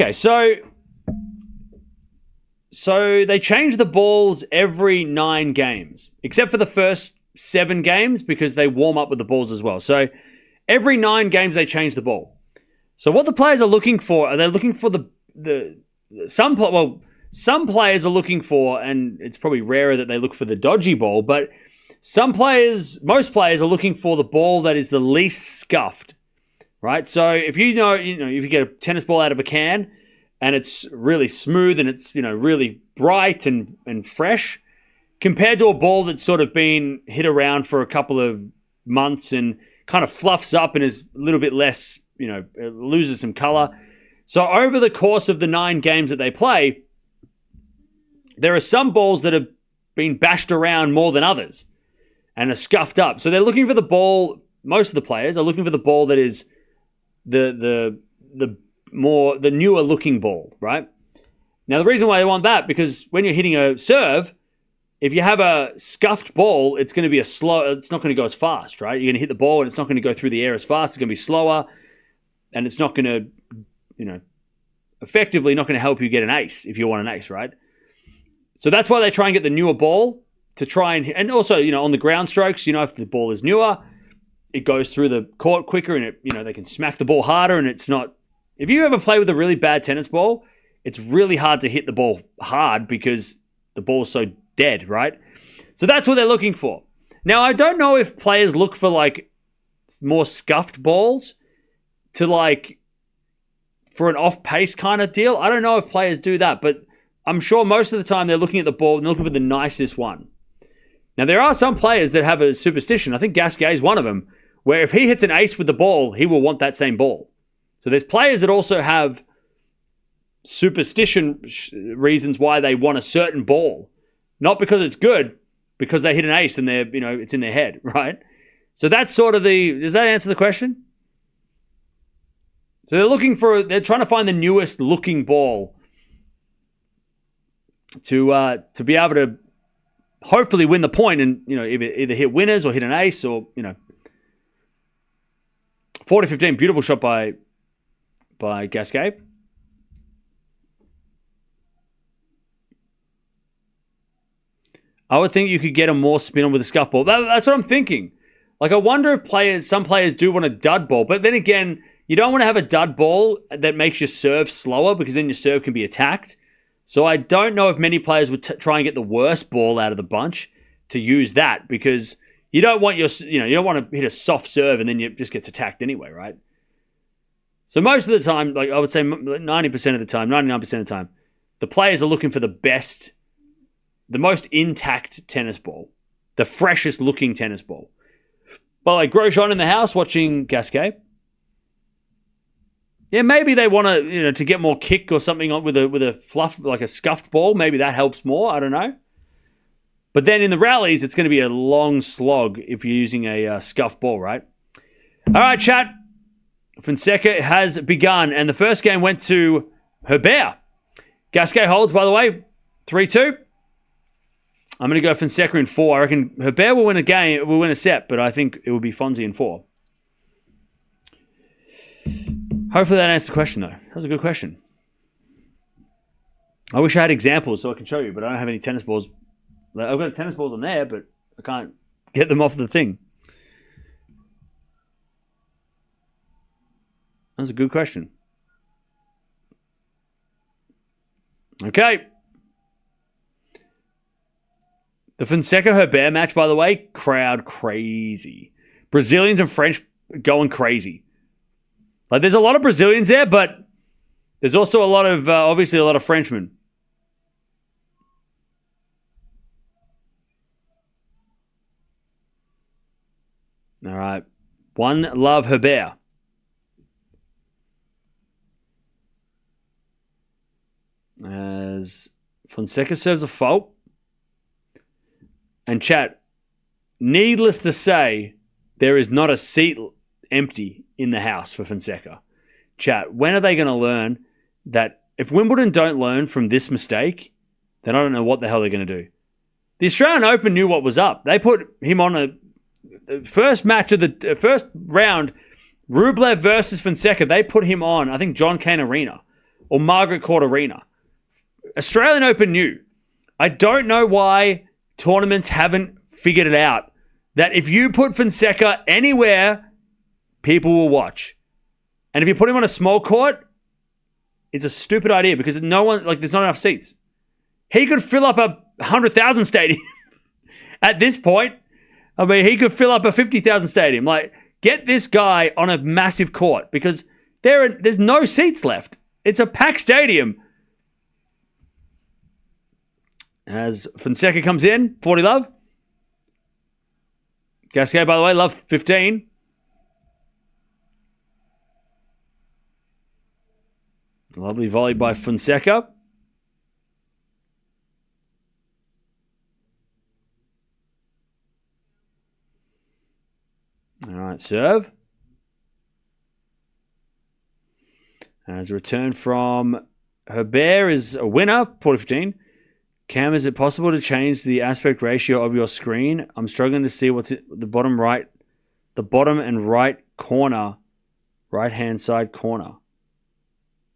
[SPEAKER 1] they change the balls every 9 games, except for the first 7 games because they warm up with the balls as well. So every 9 games they change the ball. So what the players are looking for, are they looking for some players are looking for, and it's probably rarer that they look for the dodgy ball, but most players are looking for the ball that is the least scuffed, right? So if if you get a tennis ball out of a can and it's really smooth and it's, really bright and fresh, compared to a ball that's sort of been hit around for a couple of months and kind of fluffs up and is a little bit less, it loses some color. So over the course of the 9 games that they play, there are some balls that have been bashed around more than others and are scuffed up. So they're looking for the ball, most of the players are looking for the ball that is the newer looking ball, right? Now, the reason why they want that, because when you're hitting a serve, if you have a scuffed ball, it's going to be it's not going to go as fast, right? You're going to hit the ball and it's not going to go through the air as fast. It's going to be slower and it's not going to, effectively not going to help you get an ace if you want an ace, right? So that's why they try and get the newer ball to try and also, on the ground strokes, if the ball is newer, it goes through the court quicker and they can smack the ball harder and it's not, if you ever play with a really bad tennis ball, it's really hard to hit the ball hard because the ball's so dead, right? So that's what they're looking for. Now, I don't know if players look for more scuffed balls to for an off-pace kind of deal. I don't know if players do that, but I'm sure most of the time they're looking at the ball and they're looking for the nicest one. Now, there are some players that have a superstition. I think Gasquet is one of them, where if he hits an ace with the ball, he will want that same ball. So there's players that also have superstition reasons why they want a certain ball. Not because it's good, because they hit an ace and they're, it's in their head, right? So that's sort of does that answer the question? So they're trying to find the newest looking ball to be able to hopefully win the point and, either hit winners or hit an ace or, 40-15, beautiful shot by Gasquet. I would think you could get a more spin on with a scuff ball. That's what I'm thinking. I wonder if some players do want a dud ball, but then again, you don't want to have a dud ball that makes your serve slower because then your serve can be attacked. So I don't know if many players would try and get the worst ball out of the bunch to use that because you don't want you don't want to hit a soft serve and then it just gets attacked anyway, right? So most of the time, like I would say 90% of the time, 99% of the time, the players are looking for the best, the most intact tennis ball, the freshest looking tennis ball. But like Grosjean in the house watching Gasquet, yeah, maybe they want to get more kick or something with a fluff, like a scuffed ball. Maybe that helps more. I don't know. But then in the rallies, it's going to be a long slog if you're using a scuffed ball, right? All right, chat. Fonseca has begun, and the first game went to Herbert. Gasquet holds, by the way, 3-2. I'm going to go Fonseca in 4. I reckon Herbert will win a game, will win a set, but I think it will be Fonzie in 4. Hopefully that answers the question, though. That was a good question. I wish I had examples so I can show you, but I don't have any tennis balls. I've got tennis balls on there, but I can't get them off the thing. That's a good question. Okay. The Fonseca-Herbert match, by the way, crowd crazy. Brazilians and French going crazy. Like, there's a lot of Brazilians there, but there's also a lot of, obviously, a lot of Frenchmen. All right. One love Herbert. As Fonseca serves a fault. And chat, needless to say, there is not a seat empty in the house for Fonseca. Chat, when are they going to learn that if Wimbledon don't learn from this mistake, then I don't know what the hell they're going to do. The Australian Open knew what was up. They put him on the first match of the first round, Rublev versus Fonseca. They put him on, I think, John Cain Arena or Margaret Court Arena. Australian Open knew. I don't know why tournaments haven't figured it out that if you put Fonseca anywhere, people will watch. And if you put him on a small court, it's a stupid idea because there's not enough seats. He could fill up a 100,000 stadium at this point. I mean, he could fill up a 50,000 stadium. Like, get this guy on a massive court because there's no seats left. It's a packed stadium. As Fonseca comes in, 40 love. Gasquet, by the way, love 15. Lovely volley by Fonseca. All right, serve. As a return from Herbert is a winner, 40-15. Cam, is it possible to change the aspect ratio of your screen? I'm struggling to see what's the bottom and right corner, right-hand side corner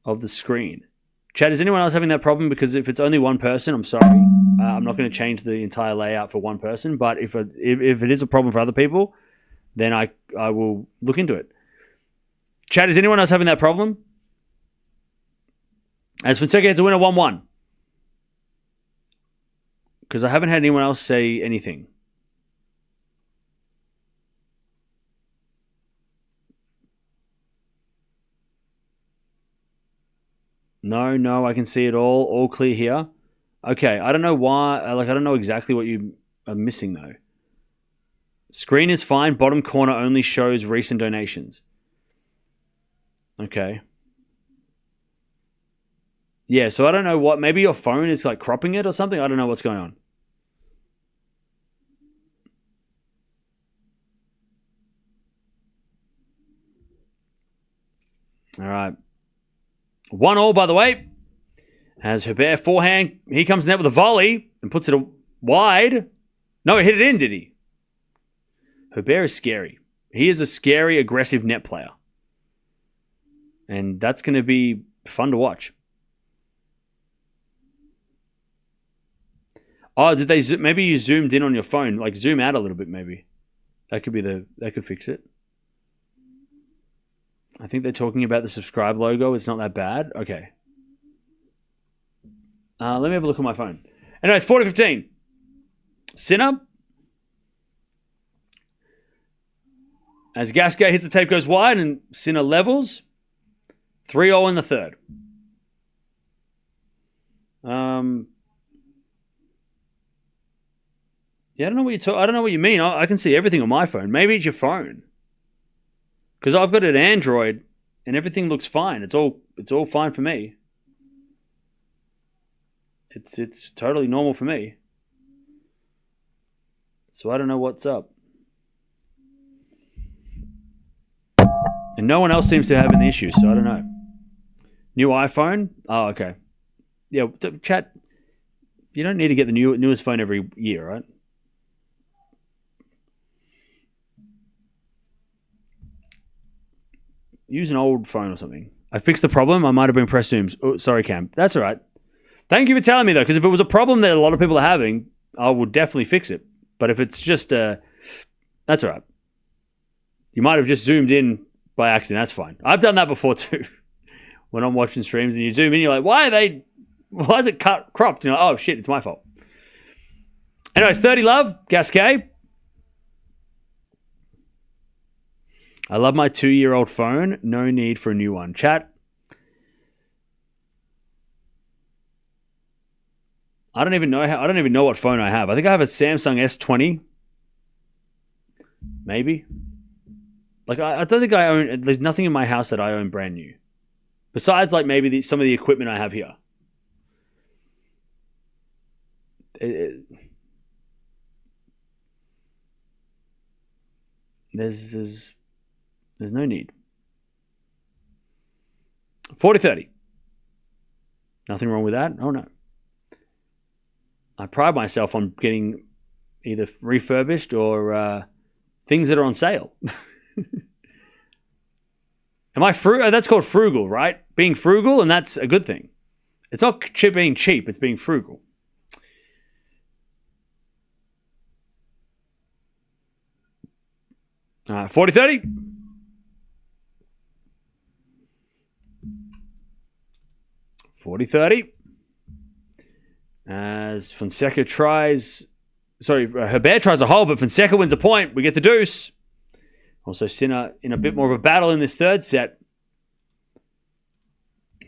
[SPEAKER 1] of the screen. Chat, is anyone else having that problem? Because if it's only one person, I'm sorry. I'm not going to change the entire layout for one person. But if it is a problem for other people, then I will look into it. Chat, is anyone else having that problem? As Fonseca gets a winner 1-1. Because I haven't had anyone else say anything. No, I can see it all clear here. Okay, I don't know why, I don't know exactly what you are missing though. Screen is fine, bottom corner only shows recent donations. Okay. Yeah, so I don't know what, maybe your phone is like cropping it or something. I don't know what's going on. All right. 1-1, by the way. Has Herbert forehand. He comes in there with a volley and puts it wide. No, he hit it in, did he? Herbert is scary. He is a scary, aggressive net player. And that's going to be fun to watch. Oh, did they maybe you zoomed in on your phone? Like zoom out a little bit, maybe. That could fix it. I think they're talking about the subscribe logo. It's not that bad. Okay. Let me have a look at my phone. Anyway, it's 40-15. Sinner. As Gasquet hits the tape, goes wide, and Sinner levels. 3-0 in the third. Yeah, I don't know what I don't know what you mean. I can see everything on my phone. Maybe it's your phone, because I've got an Android and everything looks fine. It's all fine for me. It's totally normal for me. So I don't know what's up. And no one else seems to have any issues, so I don't know. New iPhone? Oh, okay. Yeah, chat. You don't need to get the newest phone every year, right? Use an old phone or something. I fixed the problem. I might have been press zooms. Oh, sorry, Cam. That's all right. Thank you for telling me, though, because if it was a problem that a lot of people are having, I would definitely fix it. But if it's just that's all right. You might have just zoomed in by accident. That's fine. I've done that before too. When I'm watching streams and you zoom in, you're like, why is it cropped? You know, oh shit, it's my fault. Anyways, 30 love, Gasquet. I love my 2-year-old phone. No need for a new one. Chat. I don't even know what phone I have. I think I have a Samsung S20. Maybe. Like I don't think I own. There's nothing in my house that I own brand new, besides like maybe some of the equipment I have here. There's no need. 40-30. Nothing wrong with that. Oh no. I pride myself on getting either refurbished or things that are on sale. Am I frugal? That's called frugal, right? Being frugal, and that's a good thing. It's not being cheap, it's being frugal. All right, 40-30. As Fonseca Herbert tries a hole, but Fonseca wins a point. We get the deuce. Also, Sinner in a bit more of a battle in this third set.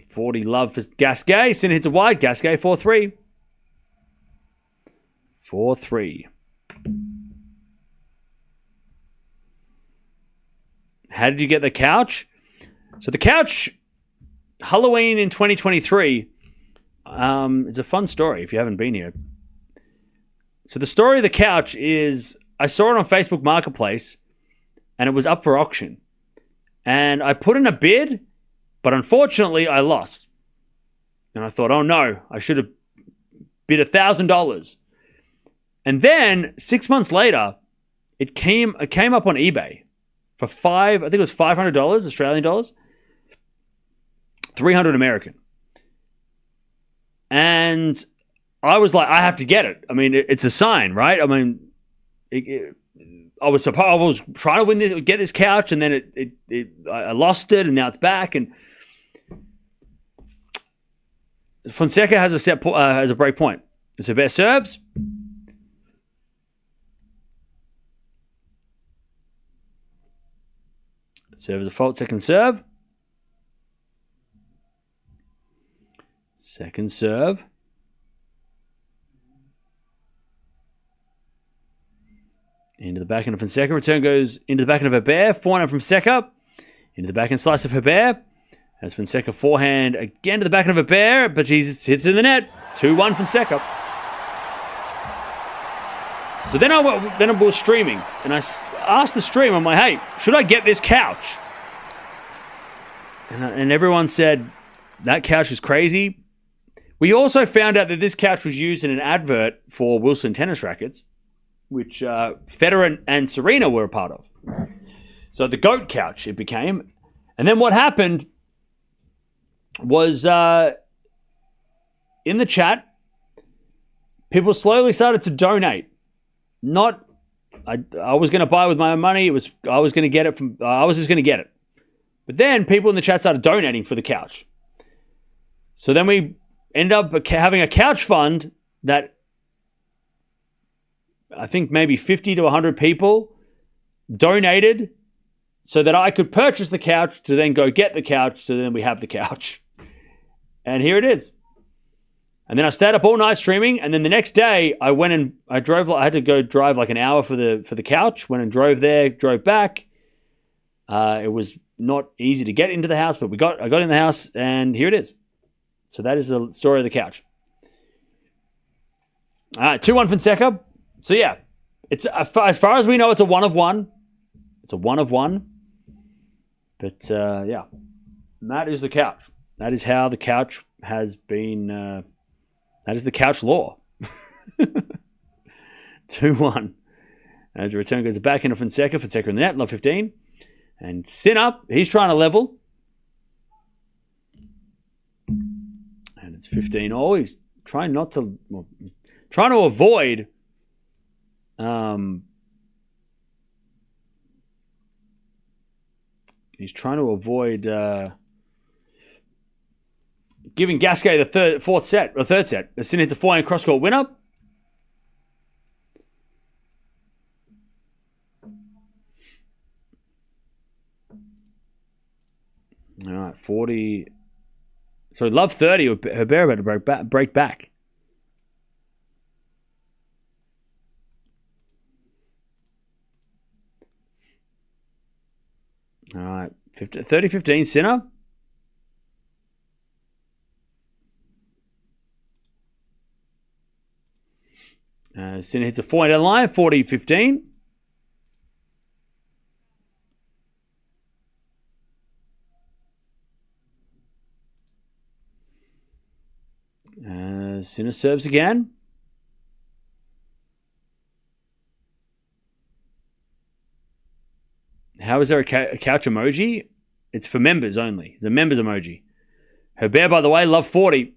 [SPEAKER 1] 40 love for Gasquet. Sinner hits a wide. Gasquet 4-3. 4-3. How did you get the couch? So the couch, Halloween in 2023, is a fun story if you haven't been here. So the story of the couch is, I saw it on Facebook Marketplace and it was up for auction. And I put in a bid, but unfortunately I lost. And I thought, oh no, I should have bid $1,000. And then 6 months later, it came up on eBay for I think it was $500 Australian dollars, 300 American. And I was like, I have to get it. I mean, it's a sign, right? I mean, I was trying to win this, get this couch, and then I lost it, and now it's back. And Fonseca has a break point. So Bear serves. Serve is a fault. Second serve. Second serve. Into the backhand of Fonseca. Return goes into the backhand of Herbert. Forehand from Fonseca. Into the backhand slice of Herbert. As Fonseca forehand again to the backhand of Herbert. But Jesus hits in the net. 2-1 Fonseca. So then I was streaming. And I asked the stream, I'm like, hey, should I get this couch? And everyone said, that couch is crazy. We also found out that this couch was used in an advert for Wilson tennis rackets, which Federer and Serena were a part of. So the GOAT couch it became. And then what happened was in the chat, people slowly started to donate. I was going to buy with my own money. I was just going to get it. But then people in the chat started donating for the couch. So then we ended up having a couch fund that I think maybe 50 to 100 people donated so that I could purchase the couch to then go get the couch, so then we have the couch. And here it is. And then I stayed up all night streaming, and then the next day I went and I drove. I had to go drive like an hour for the couch. Went and drove there, drove back. It was not easy to get into the house, but I got in the house, and here it is. So that is the story of the couch. All right, 2-1 Fonseca. So yeah, it's as far as we know, it's a 1 of 1. It's a 1 of 1. But yeah, and that is the couch. That is how the couch has been. That is the couch law. 2-1. As the return goes back into Fonseca. Fonseca in the net, love 15. And Sinner, he's trying to level. And it's 15-all. He's trying not to... Well, trying to avoid... he's trying to avoid... giving Gasquet the third set. Sinner hits a forehand cross-court winner. All right, 40. So love 30. Herbert about to break back. All right, 30-15 Sinner. Sinner hits a forehand down the line, 40-15. Sinner serves again. How is there a couch emoji? It's for members only. It's a members emoji. Herbert, by the way, love 40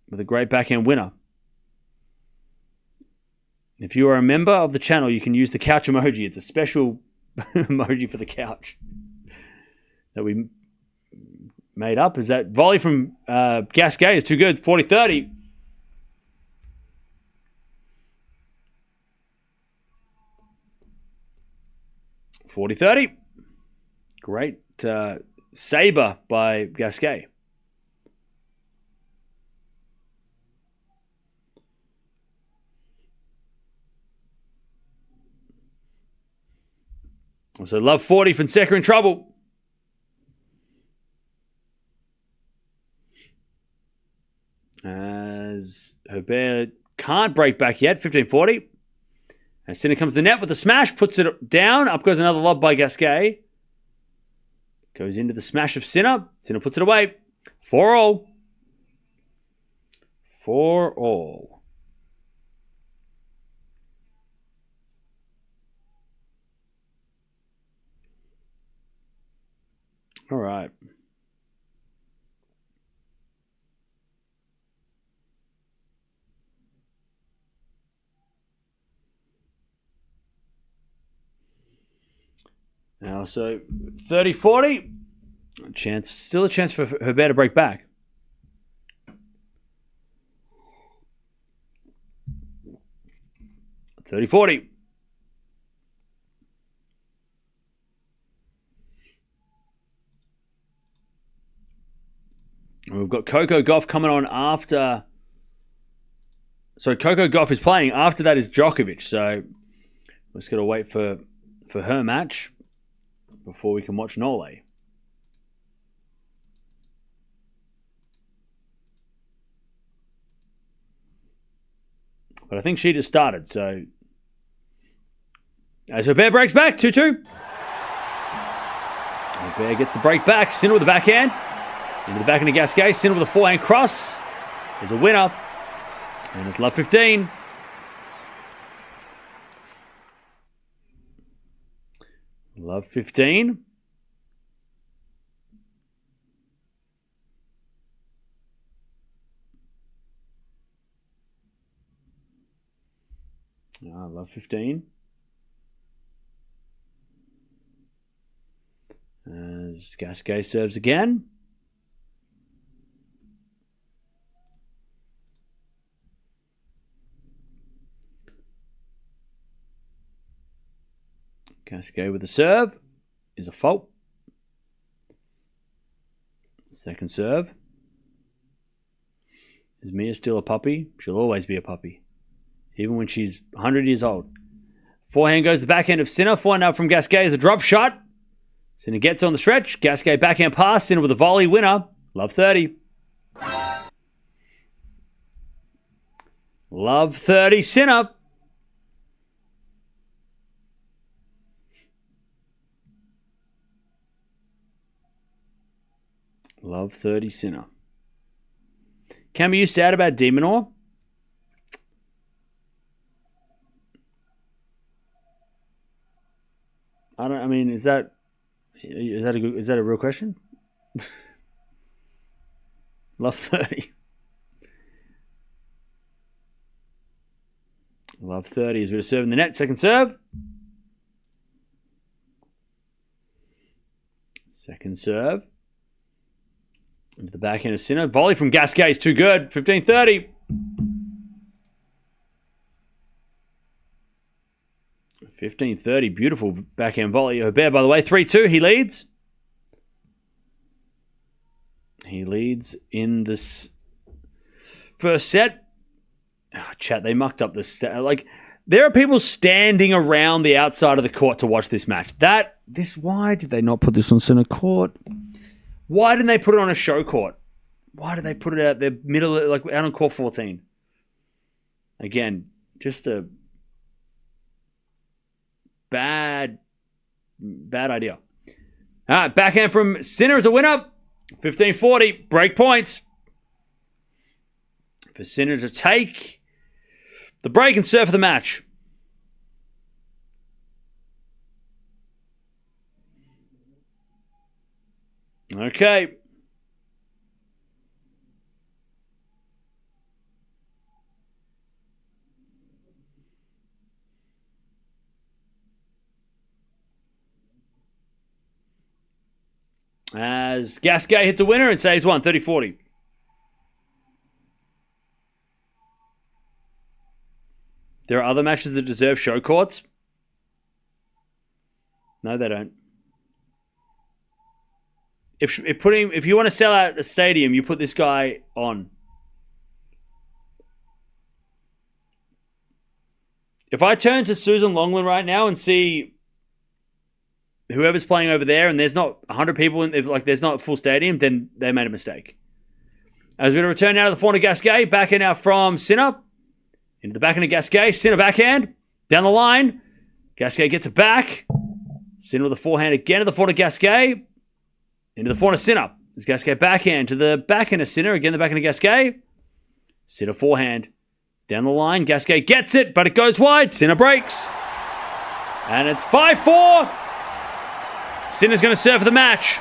[SPEAKER 1] with a great backhand winner. If you are a member of the channel, you can use the couch emoji. It's a special emoji for the couch that we made up. Is that volley from Gasquet is too good. 40-30. Great saber by Gasquet. So love 40, Fonseca in trouble. As Herbert can't break back yet, 15-40. And Sinner comes to the net with the smash, puts it down. Up goes another lob by Gasquet. Goes into the smash of Sinner. Sinner puts it away. 4-all. 4-all. All right. Now, so 30-40. Still a chance for Herbert to break back. $30-40. And we've got Coco Gauff coming on after. So Coco Gauff is playing. After that is Djokovic. So we're just got to wait for her match before we can watch Nole. But I think she just started, so... As Herbert breaks back, 2-2. Herbert gets the break back. Sinner with the backhand. Into the backhand of Gasquet. Sinner with a forehand cross. Is a winner. And it's love 15. Love 15. Love 15. As Gasquet serves again. Gasquet with the serve. is a fault. Second serve. Is Mirra still a puppy? She'll always be a puppy. Even when she's 100 years old. Forehand goes the backhand of Sinner. Forehand out from Gasquet is a drop shot. Sinner gets on the stretch. Gasquet backhand pass. Sinner with a volley winner. Love 30. Love 30, Sinner. Love 30, Sinner. Cam, are you sad about de Minaur? I mean, is that a real question? Love 30. Love 30 is going to serve in the net. Second serve. Second serve. Into the backhand of Sinner. Volley from Gasquet is too good. 15-30. 15-30. Beautiful backhand volley. Herbert, by the way, 3-2. He leads. He leads in this first set. Oh, chat, they mucked up this. Like, there are people standing around the outside of the court to watch this match. Why did they not put this on center court? Why didn't they put it on a show court? Why did they put it out there middle, like out on court 14? Again, just a bad idea. All right, backhand from Sinner is a winner. 15-40, break points. For Sinner to take the break and serve for the match. Okay. As Gasquet hits a winner and saves one, 30-40. There are other matches that deserve show courts. No, they don't. If you want to sell out a stadium, you put this guy on. If I turn to Susan Longland right now and see whoever's playing over there and there's not 100 people, there's not a full stadium, then they made a mistake. As we're going to return now to the forehand of Gasquet, backhand out from Sinner. Into the backhand of Gasquet, Sinner backhand. Down the line, Gasquet gets it back. Sinner with the forehand again to the forehand of Gasquet. Into the forehand of Sinner. As Gasquet backhand to the backhand of Sinner. Again, the backhand of Gasquet. Sinner forehand. Down the line, Gasquet gets it, but it goes wide. Sinner breaks. And it's 5-4. Sinner's going to serve for the match.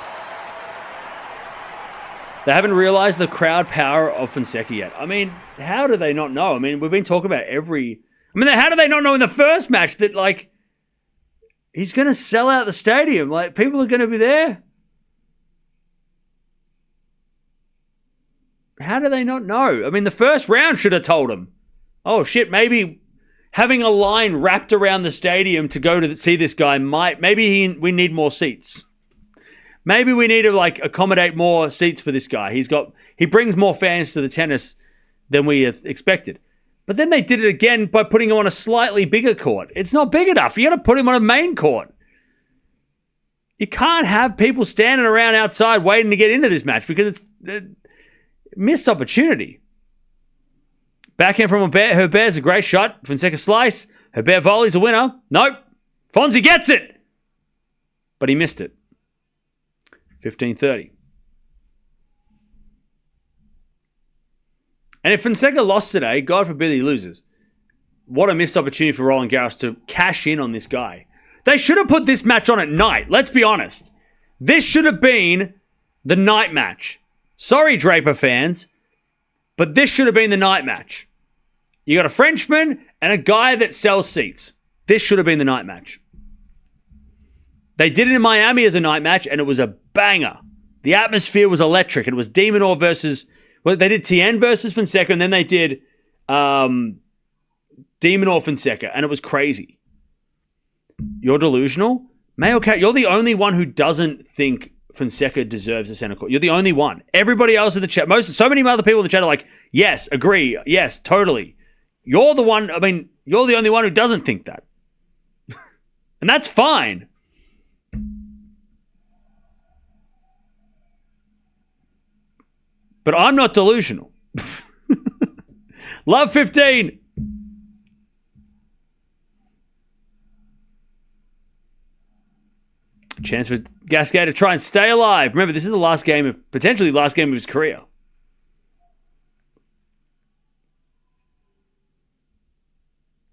[SPEAKER 1] They haven't realized the crowd power of Fonseca yet. I mean, how do they not know? I mean, we've been talking about how do they not know in the first match that, like, he's going to sell out the stadium? Like, people are going to be there. How do they not know? I mean, the first round should have told them. Oh, shit, maybe having a line wrapped around the stadium to go to see this guy we need more seats. Maybe we need to accommodate more seats for this guy. He brings more fans to the tennis than we expected. But then they did it again by putting him on a slightly bigger court. It's not big enough. You got to put him on a main court. You can't have people standing around outside waiting to get into this match because it's a missed opportunity. Backhand from Herbert's a great shot. Fonseca slice. Herbert volley's a winner. Nope. Fonzie gets it. But he missed it. 15-30. And if Fonseca lost today, God forbid he loses. What a missed opportunity for Roland Garros to cash in on this guy. They should have put this match on at night. Let's be honest. This should have been the night match. Sorry, Draper fans, but this should have been the night match. You got a Frenchman and a guy that sells seats. This should have been the night match. They did it in Miami as a night match, and it was a banger. The atmosphere was electric. It was de Minaur versus... Well, they did Tien versus Fonseca, and then they did de Minaur Fonseca, and it was crazy. You're delusional? Mayo Cat, you're the only one who doesn't think Fonseca deserves a center court. You're the only one. Everybody else in the chat, so many other people in the chat are like, yes, agree, yes, totally. You're the one, you're the only one who doesn't think that. And that's fine. But I'm not delusional. Love 15. Chance for Gasquet to try and stay alive. Remember, this is the potentially last game of his career.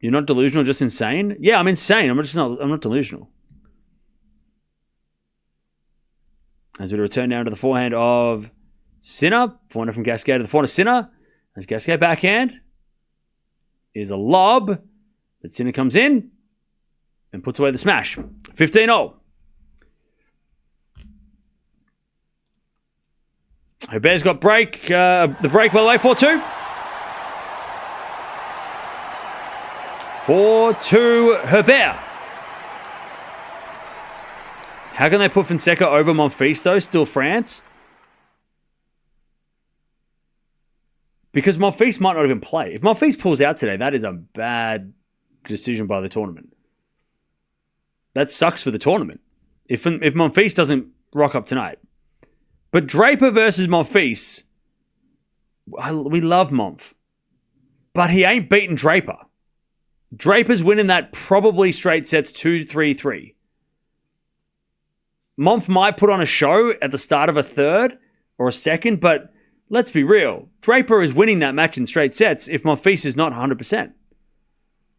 [SPEAKER 1] You're not delusional, just insane? Yeah, I'm insane. I'm not delusional. As we return now to the forehand of Sinner. Forehand from Gasquet to the forehand of Sinner. As Gasquet backhand is a lob. But Sinner comes in and puts away the smash. 15-0. Herbert's got the break, by the way, 4-2. 4-2 Herbert. How can they put Fonseca over Monfils, though? Still France? Because Monfils might not even play. If Monfils pulls out today, that is a bad decision by the tournament. That sucks for the tournament. If Monfils doesn't rock up tonight. But Draper versus Monfils, we love Monf. But he ain't beaten Draper. Draper's winning that probably straight sets 2-3-3. Monf might put on a show at the start of a third or a second, but let's be real. Draper is winning that match in straight sets if Monfils is not 100%.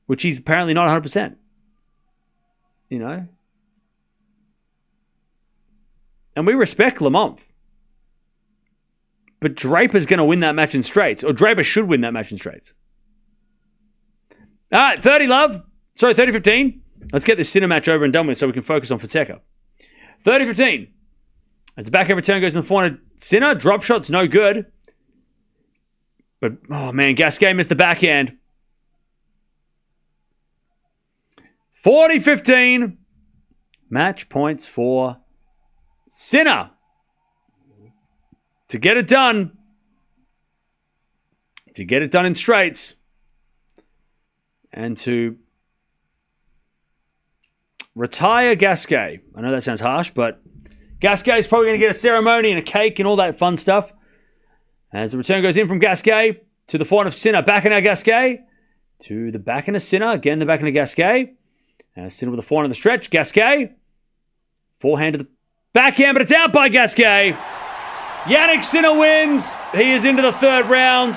[SPEAKER 1] Which he's apparently not 100%. You know? And we respect Lamont. But Draper's going to win that match in straights. Or Draper should win that match in straights. All right, 30-15. Let's get this Sinner match over and done with so we can focus on Fonseca. 30-15. As the backhand return goes in the forehand, Sinner, drop shot's no good. But, oh man, Gasquet missed the backhand. 40-15. Match points for Sinner. To get it done. To get it done in straights. And to retire Gasquet. I know that sounds harsh, but Gasquet is probably going to get a ceremony and a cake and all that fun stuff. As the return goes in from Gasquet to the forehand of Sinner. Backhand of Gasquet to the backhand of Sinner. Again, the backhand of Gasquet. Sinner with the forehand of the stretch. Gasquet. Forehand to the backhand, but it's out by Gasquet. Jannik Sinner wins. He is into the third round.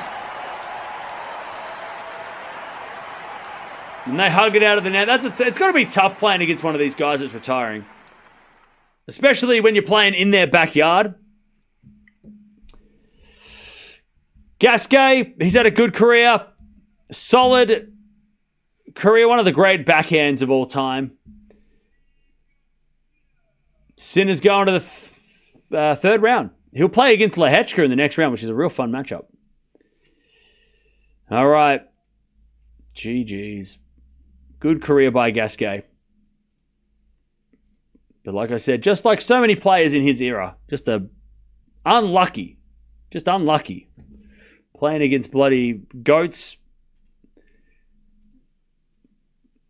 [SPEAKER 1] And they hug it out of the net. It's got to be tough playing against one of these guys that's retiring. Especially when you're playing in their backyard. Gasquet, he's had a good career. Solid career. One of the great backhands of all time. Sinner's going to the third round. He'll play against Lehechka in the next round, which is a real fun matchup. All right. GG's. Good career by Gasquet. But like I said, just like so many players in his era, just unlucky. Just unlucky. Playing against bloody goats.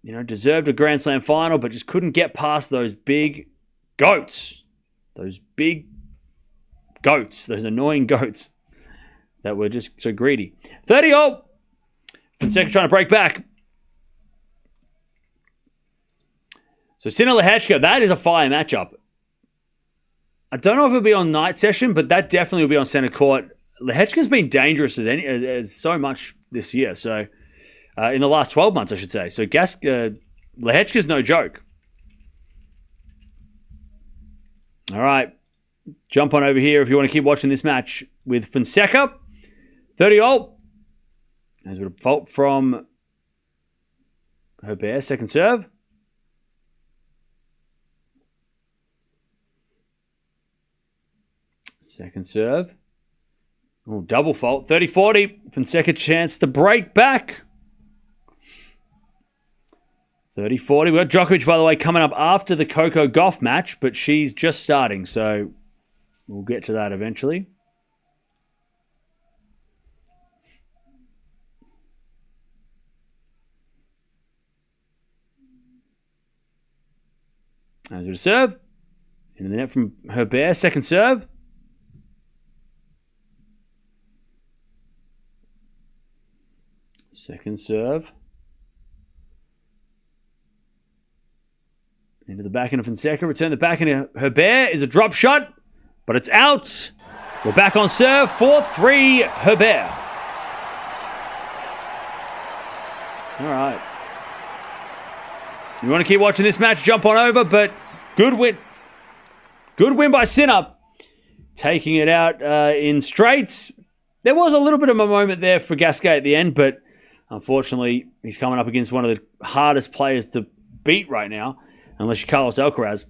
[SPEAKER 1] You know, deserved a Grand Slam final, but just couldn't get past those big goats. Those big goats. Those annoying goats that were just so greedy. 30-0. Fonseca trying to break back. So Sinner Lehechka, that is a fire matchup. I don't know if it'll be on night session, but that definitely will be on center court. Lehechka's been dangerous as so much this year. So in the last 12 months, I should say. So Lehechka's no joke. All right. Jump on over here if you want to keep watching this match with Fonseca. 30-0. As a fault from Herbert, second serve. Second serve. Oh, double fault. 30-40. Fonseca chance to break back. 30-40. We've got Djokovic, by the way, coming up after the Coco Gauff match, but she's just starting, so we'll get to that eventually. As a serve. In the net from Herbert. Second serve. Second serve. Into the backhand of Fonseca. Return the backhand of Herbert. Is a drop shot, but it's out. We're back on serve. 4-3 Herbert. All right. You want to keep watching this match, jump on over, but good win. Good win by Sinner. Taking it out in straights. There was a little bit of a moment there for Gasquet at the end, but unfortunately, he's coming up against one of the hardest players to beat right now, unless you're Carlos Alcaraz.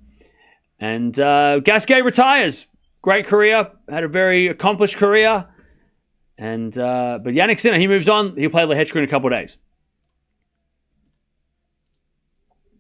[SPEAKER 1] And Gasquet retires. Great career. Had a very accomplished career. And but Jannik Sinner, he moves on. He'll play Lehechka in a couple of days.